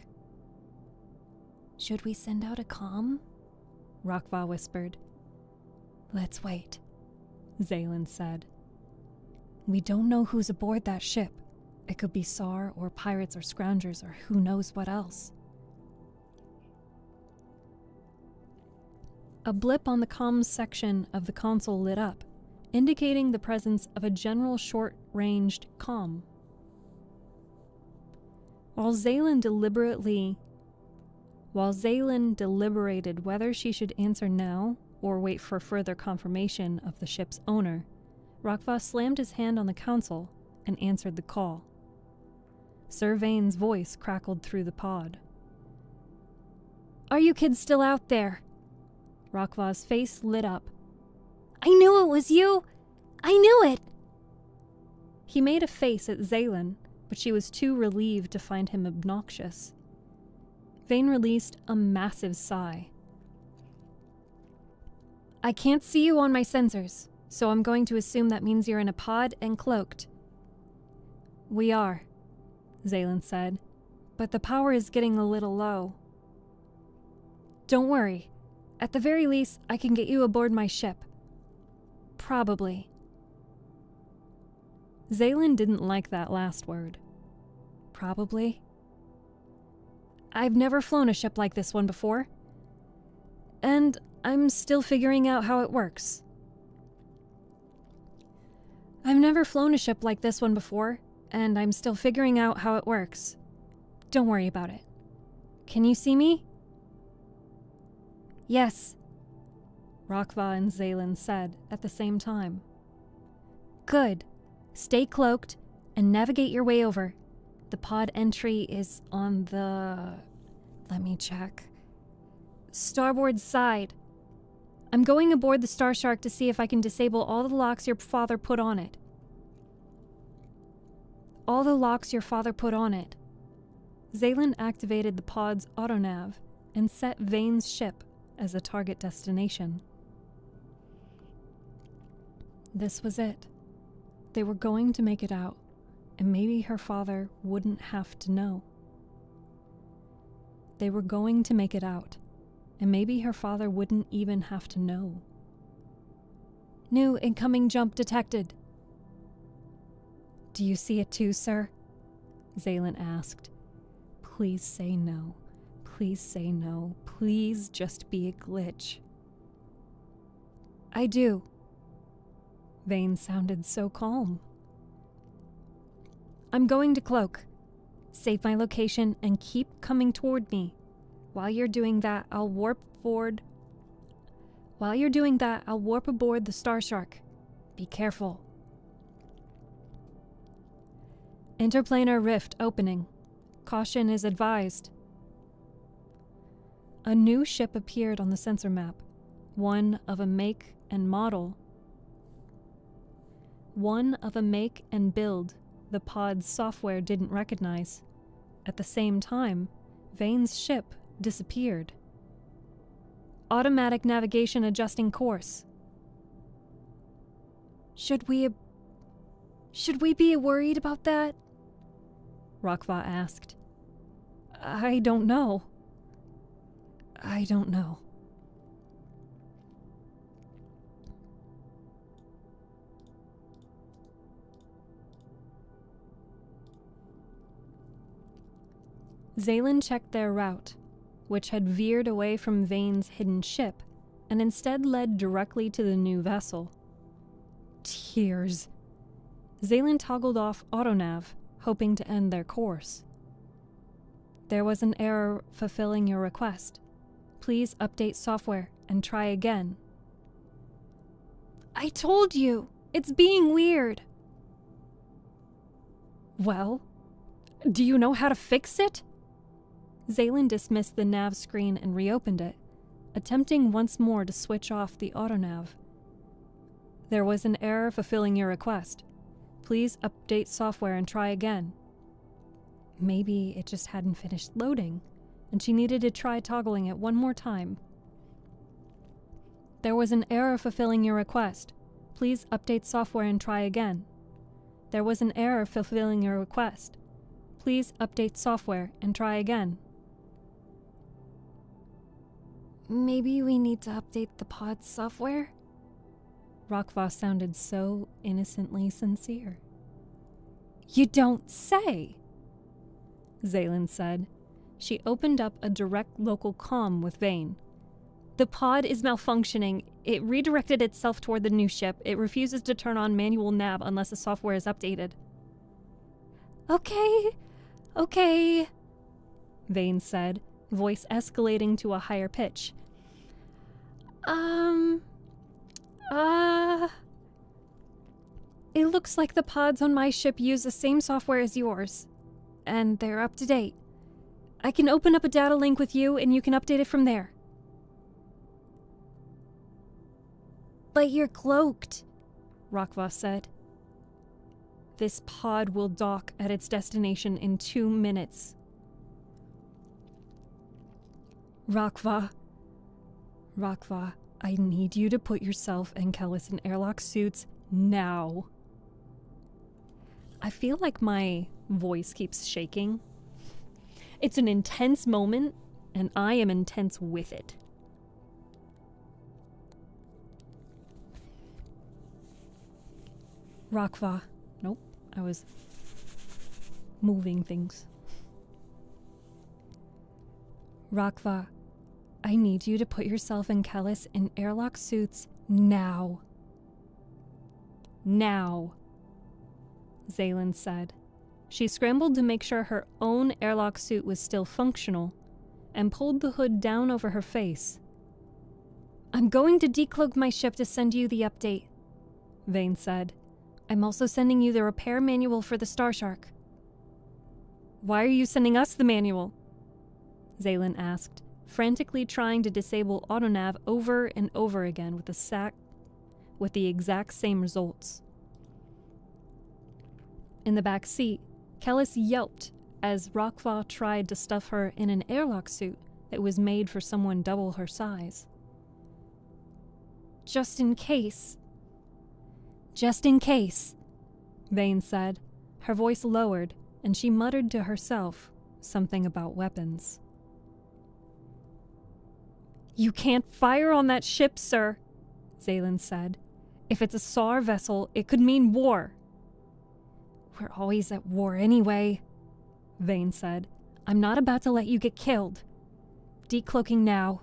"Should we send out a comm?" Rockvoss whispered. "Let's wait," Zaylin said. "We don't know who's aboard that ship. It could be SAR or pirates or scroungers or who knows what else." A blip on the comms section of the console lit up, indicating the presence of a general short-ranged comm. While Zaylin deliberated whether she should answer now or wait for further confirmation of the ship's owner, Rockvoss slammed his hand on the console and answered the call. Sir Vane's voice crackled through the pod. "Are you kids still out there?" Rockvoss' face lit up. "I knew it was you! I knew it!" He made a face at Zaylin, but she was too relieved to find him obnoxious. Vane released a massive sigh. "I can't see you on my sensors, so I'm going to assume that means you're in a pod and cloaked." "We are," Zaylin said, "but the power is getting a little low." "Don't worry. At the very least, I can get you aboard my ship. Probably." Zaylin didn't like that last word. Probably. "I've never flown a ship like this one before. And I'm still figuring out how it works." "I've never flown a ship like this one before, and I'm still figuring out how it works. Don't worry about it. Can you see me?" "Yes," Rockvoss and Zaylin said at the same time. "Good. Stay cloaked and navigate your way over. The pod entry is on the... let me check. Starboard side. I'm going aboard the Starshark to see if I can disable all the locks your father put on it." all the locks your father put on it. Zaylin activated the pod's autonav and set Vane's ship as the target destination. This was it. They were going to make it out, and maybe her father wouldn't have to know. They were going to make it out, and maybe her father wouldn't even have to know. New incoming jump detected. Do you see it too, sir? Zaylin asked. Please say no. Please say no. Please just be a glitch. I do. Vane sounded so calm. I'm going to cloak. Save my location and keep coming toward me. While you're doing that, I'll warp aboard the Star Shark. Be careful. Interplanar rift opening. Caution is advised. A new ship appeared on the sensor map, one of a make and build the pod's software didn't recognize. At the same time, Vane's ship disappeared. Automatic navigation adjusting course. Should we be worried about that? Rokva asked. I don't know. Zaylin checked their route, which had veered away from Vane's hidden ship and instead led directly to the new vessel. Tears. Zaylin toggled off autonav, hoping to end their course. There was an error fulfilling your request. Please update software and try again. I told you! It's being weird! Well, do you know how to fix it? Zaylin dismissed the nav screen and reopened it, attempting once more to switch off the autonav. There was an error fulfilling your request. Please update software and try again. Maybe it just hadn't finished loading, and she needed to try toggling it one more time. There was an error fulfilling your request. Please update software and try again. There was an error fulfilling your request. Please update software and try again. Maybe we need to update the pod's software? Rokva sounded so innocently sincere. You don't say! Zaylin said. She opened up a direct local comm with Vane. The pod is malfunctioning. It redirected itself toward the new ship. It refuses to turn on manual nav unless the software is updated. Okay, Vane said, voice escalating to a higher pitch. It looks like the pods on my ship use the same software as yours, and they're up to date. I can open up a data link with you and you can update it from there. But you're cloaked, Rokva said. This pod will dock at its destination in 2 minutes. Rokva, I need you to put yourself and Kellis in airlock suits now. I feel like my voice keeps shaking. It's an intense moment, and I am intense with it. Rokva. Nope, I was moving things. Rokva, I need you to put yourself and Kellis in airlock suits now. Now, Zaylin said. She scrambled to make sure her own airlock suit was still functional and pulled the hood down over her face. I'm going to decloak my ship to send you the update, Vane said. I'm also sending you the repair manual for the Star Shark. Why are you sending us the manual? Zaylin asked, frantically trying to disable autonav over and over again with the exact same results. In the back seat, Kellis yelped as Rokva tried to stuff her in an airlock suit that was made for someone double her size. Just in case. Just in case, Vane said, her voice lowered, and she muttered to herself something about weapons. You can't fire on that ship, sir, Zaylin said. If it's a SAR vessel, it could mean war. We're always at war anyway, Vane said. I'm not about to let you get killed. Decloaking now.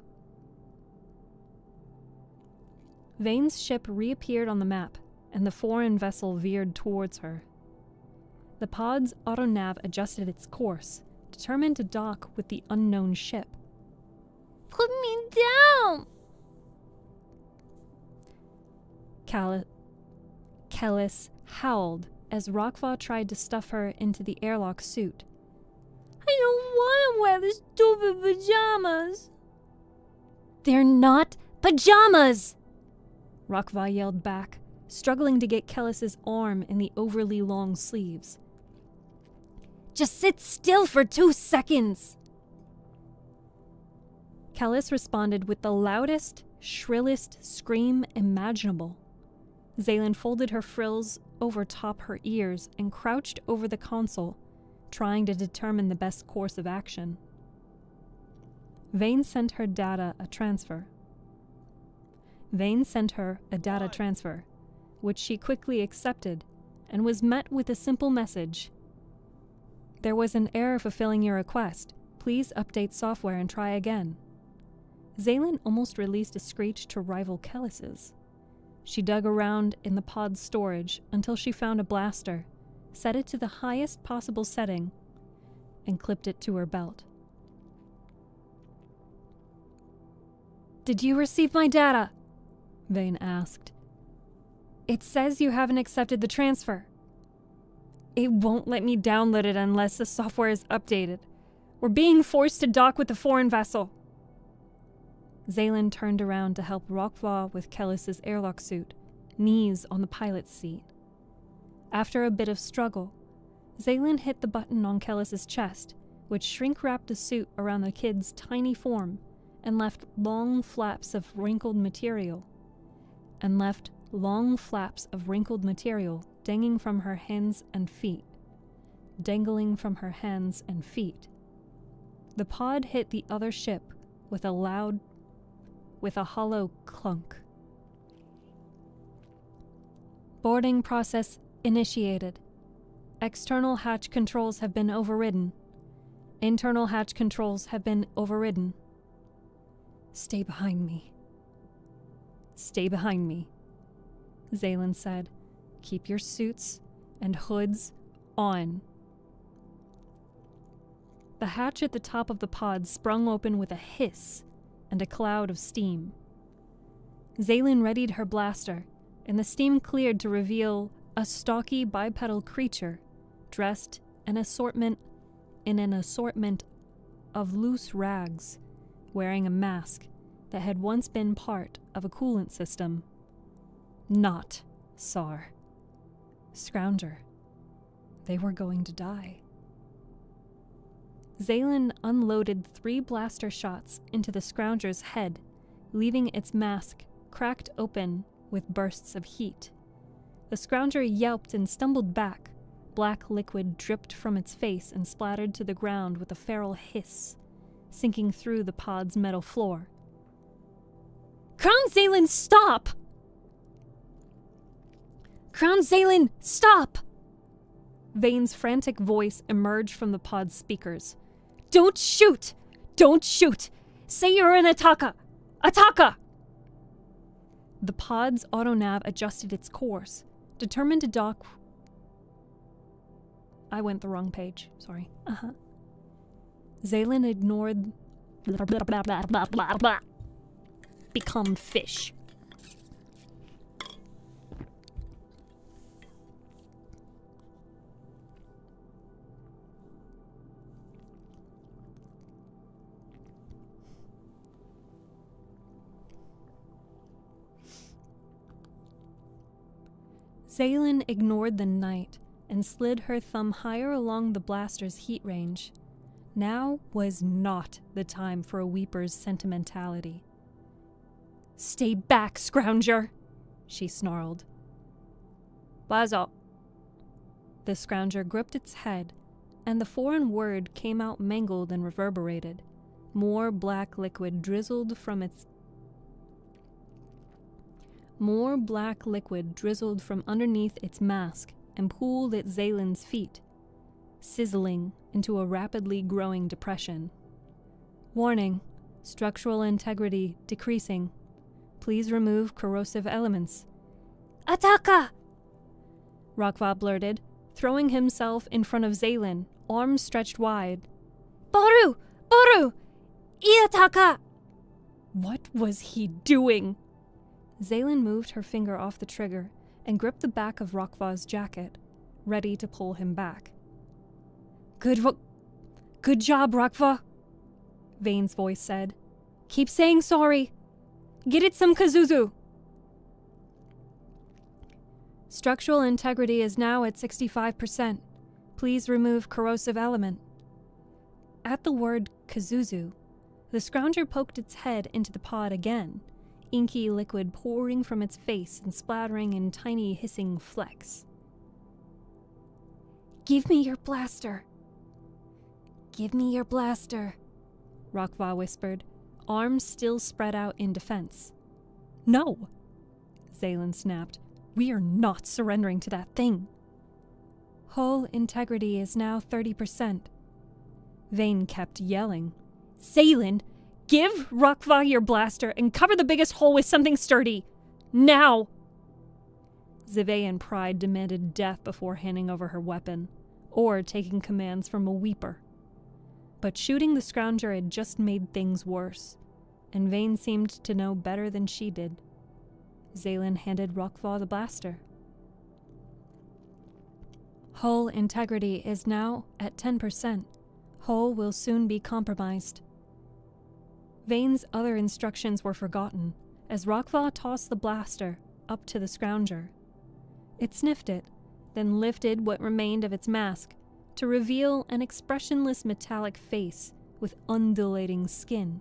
Vane's ship reappeared on the map, and the foreign vessel veered towards her. The pod's autonav adjusted its course, determined to dock with the unknown ship. Put me down! Kellis howled as Rokva tried to stuff her into the airlock suit. I don't want to wear the stupid pajamas. They're not pajamas! Rokva yelled back, struggling to get Kellis's arm in the overly long sleeves. Just sit still for 2 seconds! Kellis responded with the loudest, shrillest scream imaginable. Zaylin folded her frills over top her ears and crouched over the console, trying to determine the best course of action. Vane sent her a data transfer, which she quickly accepted, and was met with a simple message. There was an error fulfilling your request. Please update software and try again. Zaylin almost released a screech to rival Kellis's. She dug around in the pod's storage until she found a blaster, set it to the highest possible setting, and clipped it to her belt. Did you receive my data? Vane asked. It says you haven't accepted the transfer. It won't let me download it unless the software is updated. We're being forced to dock with the foreign vessel. Zaylin turned around to help Rokva with Kellis's airlock suit, knees on the pilot's seat. After a bit of struggle, Zaylin hit the button on Kellis's chest, which shrink-wrapped the suit around the kid's tiny form and left long flaps of wrinkled material dangling from her hands and feet. The pod hit the other ship with a hollow clunk. Boarding process initiated. External hatch controls have been overridden. Internal hatch controls have been overridden. Stay behind me. Stay behind me, Zaylin said. Keep your suits and hoods on. The hatch at the top of the pod sprung open with a hiss and a cloud of steam. Zaylin readied her blaster, and the steam cleared to reveal a stocky bipedal creature dressed in an assortment of loose rags, wearing a mask that had once been part of a coolant system. Not SAR. Scrounger. They were going to die. Zaylin unloaded 3 blaster shots into the Scrounger's head, leaving its mask cracked open with bursts of heat. The Scrounger yelped and stumbled back. Black liquid dripped from its face and splattered to the ground with a feral hiss, sinking through the pod's metal floor. Crown Zaylin, stop! Crown Zaylin, stop! Vane's frantic voice emerged from the pod's speakers. Don't shoot! Don't shoot! Say you're an Ataka! Ataka! The pod's autonav adjusted its course, determined to dock. I went the wrong page, sorry. Zaylin ignored. Become fish. Zaylin ignored the night and slid her thumb higher along the blaster's heat range. Now was not the time for a weeper's sentimentality. "Stay back, scrounger!" she snarled. "Bazo." The scrounger gripped its head, and the foreign word came out mangled and reverberated. More black liquid drizzled from underneath its mask and pooled at Zaylen's feet, sizzling into a rapidly growing depression. "Warning, structural integrity decreasing. Please remove corrosive elements." "Ataka!" Rokva blurted, throwing himself in front of Zaylen, arms stretched wide. "Boru! Boru! Iataka!" What was he doing? Zaylen moved her finger off the trigger and gripped the back of Rokva's jacket, ready to pull him back. Good job, Rokva," Vane's voice said. "Keep saying sorry. Get it some Kazuzu." "Structural integrity is now at 65%. Please remove corrosive element." At the word Kazuzu, the scrounger poked its head into the pod again, inky liquid pouring from its face and splattering in tiny hissing flecks. "Give me your blaster." "Give me your blaster," Rokva whispered, arms still spread out in defense. "No," Zaylen snapped. "We are not surrendering to that thing." "Hull integrity is now 30%. Vane kept yelling. "Zaylen, give Rokva your blaster and cover the biggest hole with something sturdy. Now!" Zivayan pride demanded death before handing over her weapon, or taking commands from a weeper. But shooting the scrounger had just made things worse, and Vane seemed to know better than she did. Zaylen handed Rokva the blaster. "Hull integrity is now at 10%. Hull will soon be compromised." Vane's other instructions were forgotten as Rokva tossed the blaster up to the scrounger. It sniffed it, then lifted what remained of its mask to reveal an expressionless metallic face with undulating skin.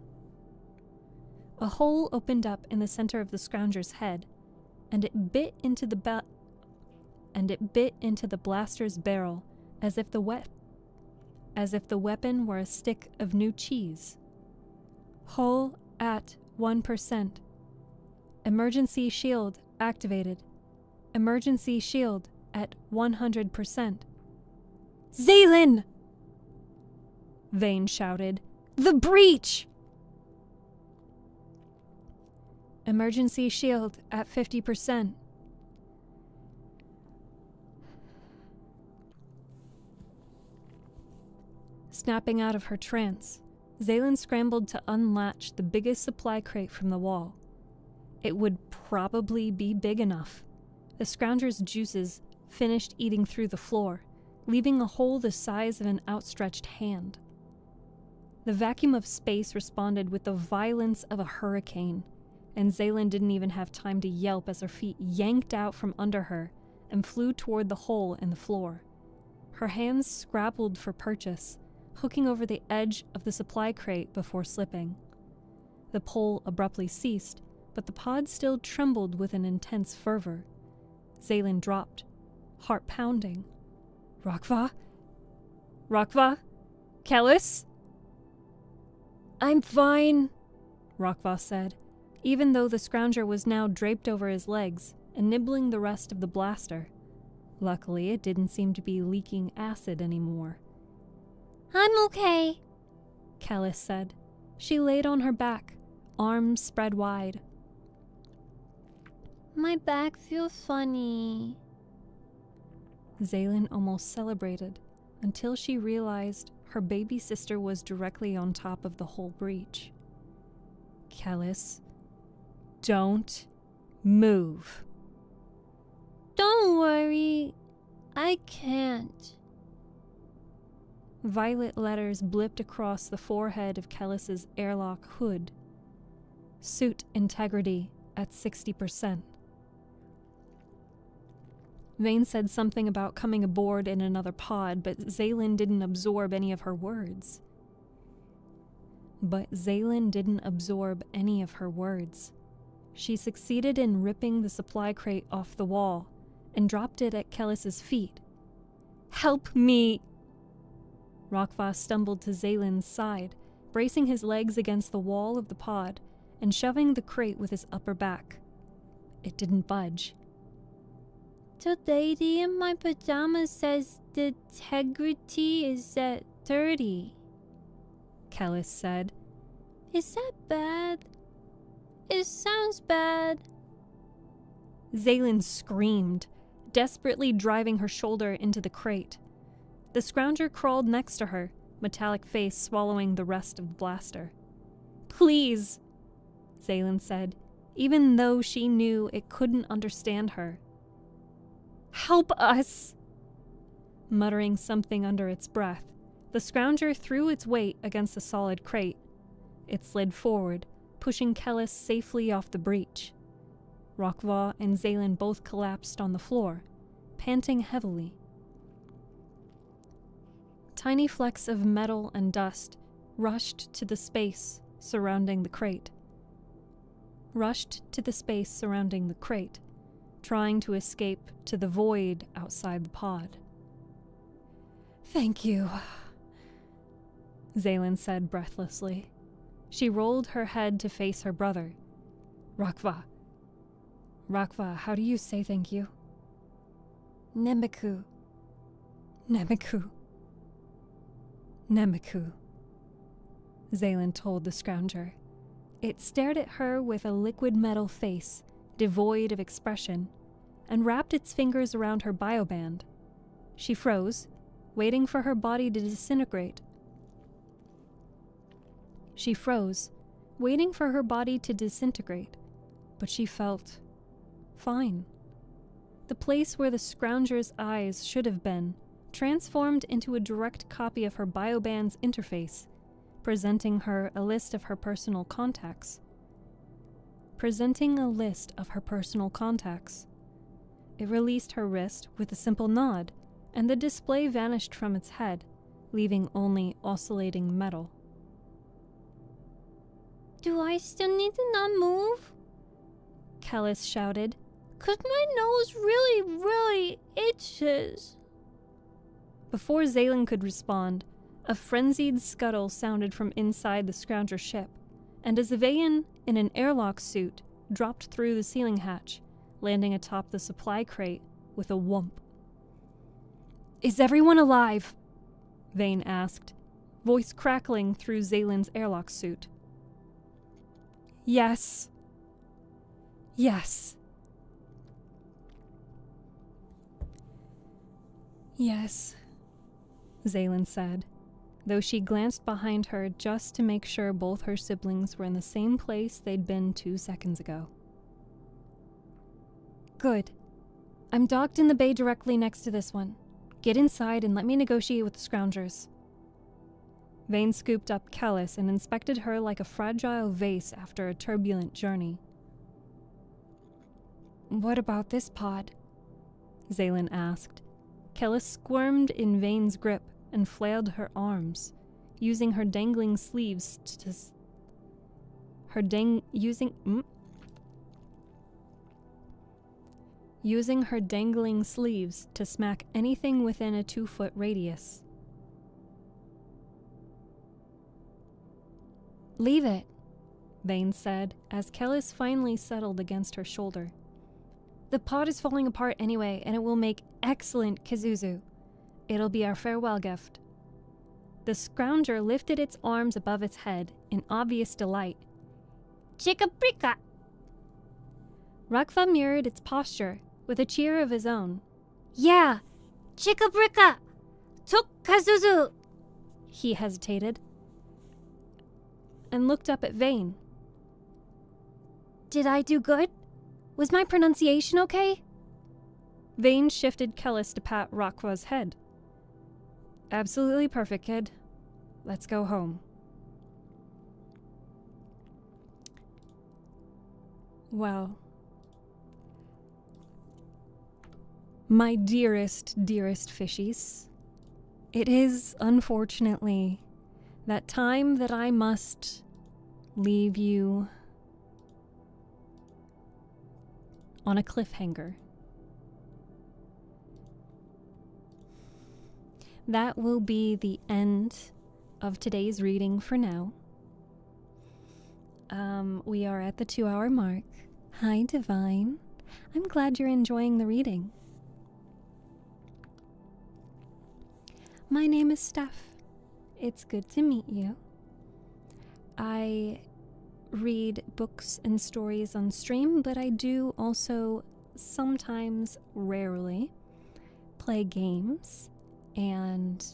A hole opened up in the center of the scrounger's head, and it bit into the blaster's barrel as if the weapon were a stick of new cheese. Hull at 1%. Emergency shield activated. Emergency shield at 100%. "Zaylen!" Vane shouted. "The breach!" Emergency shield at 50%. Snapping out of her trance, Zaylen scrambled to unlatch the biggest supply crate from the wall. It would probably be big enough. The scrounger's juices finished eating through the floor, leaving a hole the size of an outstretched hand. The vacuum of space responded with the violence of a hurricane, and Zaylen didn't even have time to yelp as her feet yanked out from under her and flew toward the hole in the floor. Her hands scrabbled for purchase, hooking over the edge of the supply crate before slipping. The pull abruptly ceased, but the pod still trembled with an intense fervor. Zaylen dropped, heart pounding. "Rokva? Rokva? Kellis?" "I'm fine," Rokva said, even though the scrounger was now draped over his legs and nibbling the rest of the blaster. Luckily, it didn't seem to be leaking acid anymore. "I'm okay," Kellis said. She laid on her back, arms spread wide. "My back feels funny." Zaylen almost celebrated until she realized her baby sister was directly on top of the whole breach. "Kellis, don't move." "Don't worry, I can't." Violet letters blipped across the forehead of Kellis's airlock hood. Suit integrity at 60%. Vane said something about coming aboard in another pod, but Zaylin didn't absorb any of her words. She succeeded in ripping the supply crate off the wall and dropped it at Kellis's feet. "Help me!" Rokva stumbled to Zaylin's side, bracing his legs against the wall of the pod and shoving the crate with his upper back. It didn't budge. The lady in my pajamas says the integrity is at 30, Kellis said. Is that bad? It sounds bad. Zaylin screamed, desperately driving her shoulder into the crate. The scrounger crawled next to her, metallic face swallowing the rest of the blaster. "Please," Zaylin said, even though she knew it couldn't understand her. "Help us!" Muttering something under its breath, the scrounger threw its weight against the solid crate. It slid forward, pushing Kellis safely off the breach. Rokva and Zaylin both collapsed on the floor, panting heavily. Tiny flecks of metal and dust rushed to the space surrounding the crate, trying to escape to the void outside the pod. "Thank you," Zaylin said breathlessly. She rolled her head to face her brother. Rokva, how do you say thank you?" Nemiku, Zaylin told the scrounger. It stared at her with a liquid metal face, devoid of expression, and wrapped its fingers around her bioband. She froze, waiting for her body to disintegrate. But she felt fine. The place where the scrounger's eyes should have been transformed into a direct copy of her bioband's interface, presenting her a list of her personal contacts. It released her wrist with a simple nod, and the display vanished from its head, leaving only oscillating metal. "Do I still need to not move?" Kellis shouted. "'Cause my nose really itches." Before Zaylin could respond, a frenzied scuttle sounded from inside the scrounger ship, and a Zavayan in an airlock suit dropped through the ceiling hatch, landing atop the supply crate with a whump. "Is everyone alive?" Vane asked, voice crackling through Zaylin's airlock suit. Yes, Zaylin said, though she glanced behind her just to make sure both her siblings were in the same place they'd been 2 seconds ago. "Good. I'm docked in the bay directly next to this one. Get inside and let me negotiate with the scroungers." Vane scooped up Kellis and inspected her like a fragile vase after a turbulent journey. "What about this pod?" Zaylin asked. Kellis squirmed in Vane's grip and flailed her arms, using her dangling sleeves to smack anything within a 2-foot radius. "Leave it," Vane said, as Kellis finally settled against her shoulder. "The pod is falling apart anyway, and it will make excellent kizuzu. It'll be our farewell gift." The scrounger lifted its arms above its head in obvious delight. "Chickabricka!" Rokva mirrored its posture with a cheer of his own. "Yeah! Chickabricka! Tok kazuzu!" He hesitated and looked up at Vane. "Did I do good? Was my pronunciation okay?" Vane shifted Kellis to pat Rokva's head. "Absolutely perfect, kid. Let's go home." Well, My dearest, dearest fishies, it is, unfortunately, that time that I must leave you on a cliffhanger. That will be the end of today's reading for now. We are at the 2-hour mark. Hi, Divine. I'm glad you're enjoying the reading. My name is Steph. It's good to meet you. I read books and stories on stream, but I do also sometimes, rarely, play games and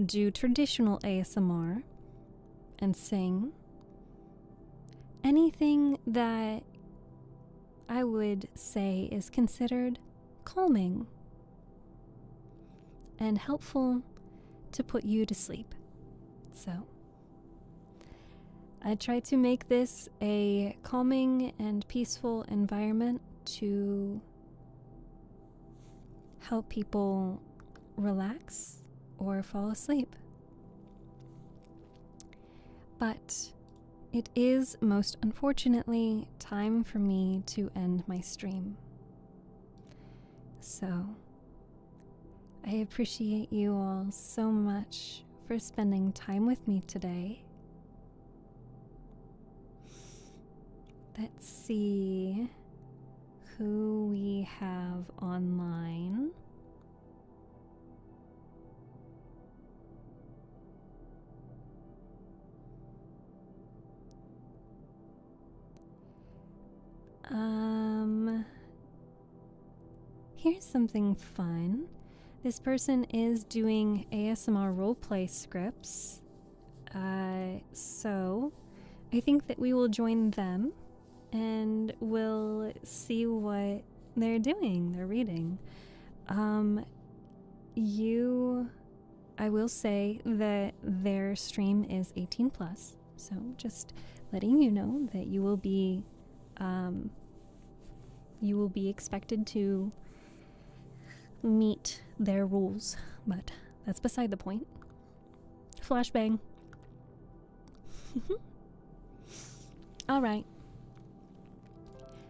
do traditional ASMR and sing. Anything that I would say is considered calming and helpful to put you to sleep. So I try to make this a calming and peaceful environment to help people relax or fall asleep. But it is most unfortunately time for me to end my stream. So I appreciate you all so much for spending time with me today. Let's see who we have online. Here's something fun. This person is doing ASMR roleplay scripts. So I think that we will join them and we'll see what they're doing, they're reading. I will say that their stream is 18 plus, so just letting you know that you will be expected to meet their rules, but that's beside the point. Flashbang. All right.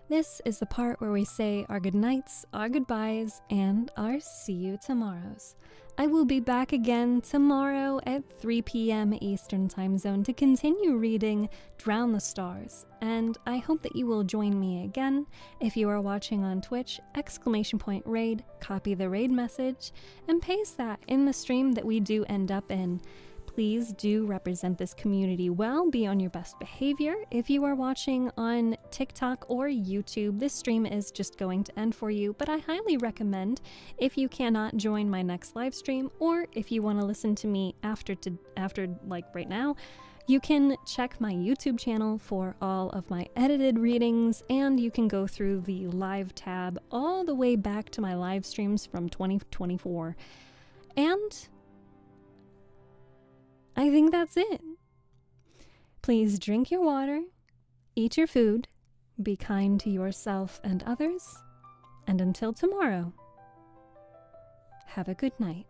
This is the part where we say our good nights, our goodbyes, and our see you tomorrows. I will be back again tomorrow at 3 p.m. Eastern Time Zone to continue reading Drown the Stars, and I hope that you will join me again. If you are watching on Twitch, !raid, copy the raid message, and paste that in the stream that we do end up in. Please do represent this community well, be on your best behavior. If you are watching on TikTok or YouTube, this stream is just going to end for you, but I highly recommend, if you cannot join my next live stream, or if you want to listen to me after like right now, you can check my YouTube channel for all of my edited readings, and you can go through the live tab all the way back to my live streams from 2024. And I think that's it. Please drink your water, eat your food, be kind to yourself and others, and until tomorrow, have a good night.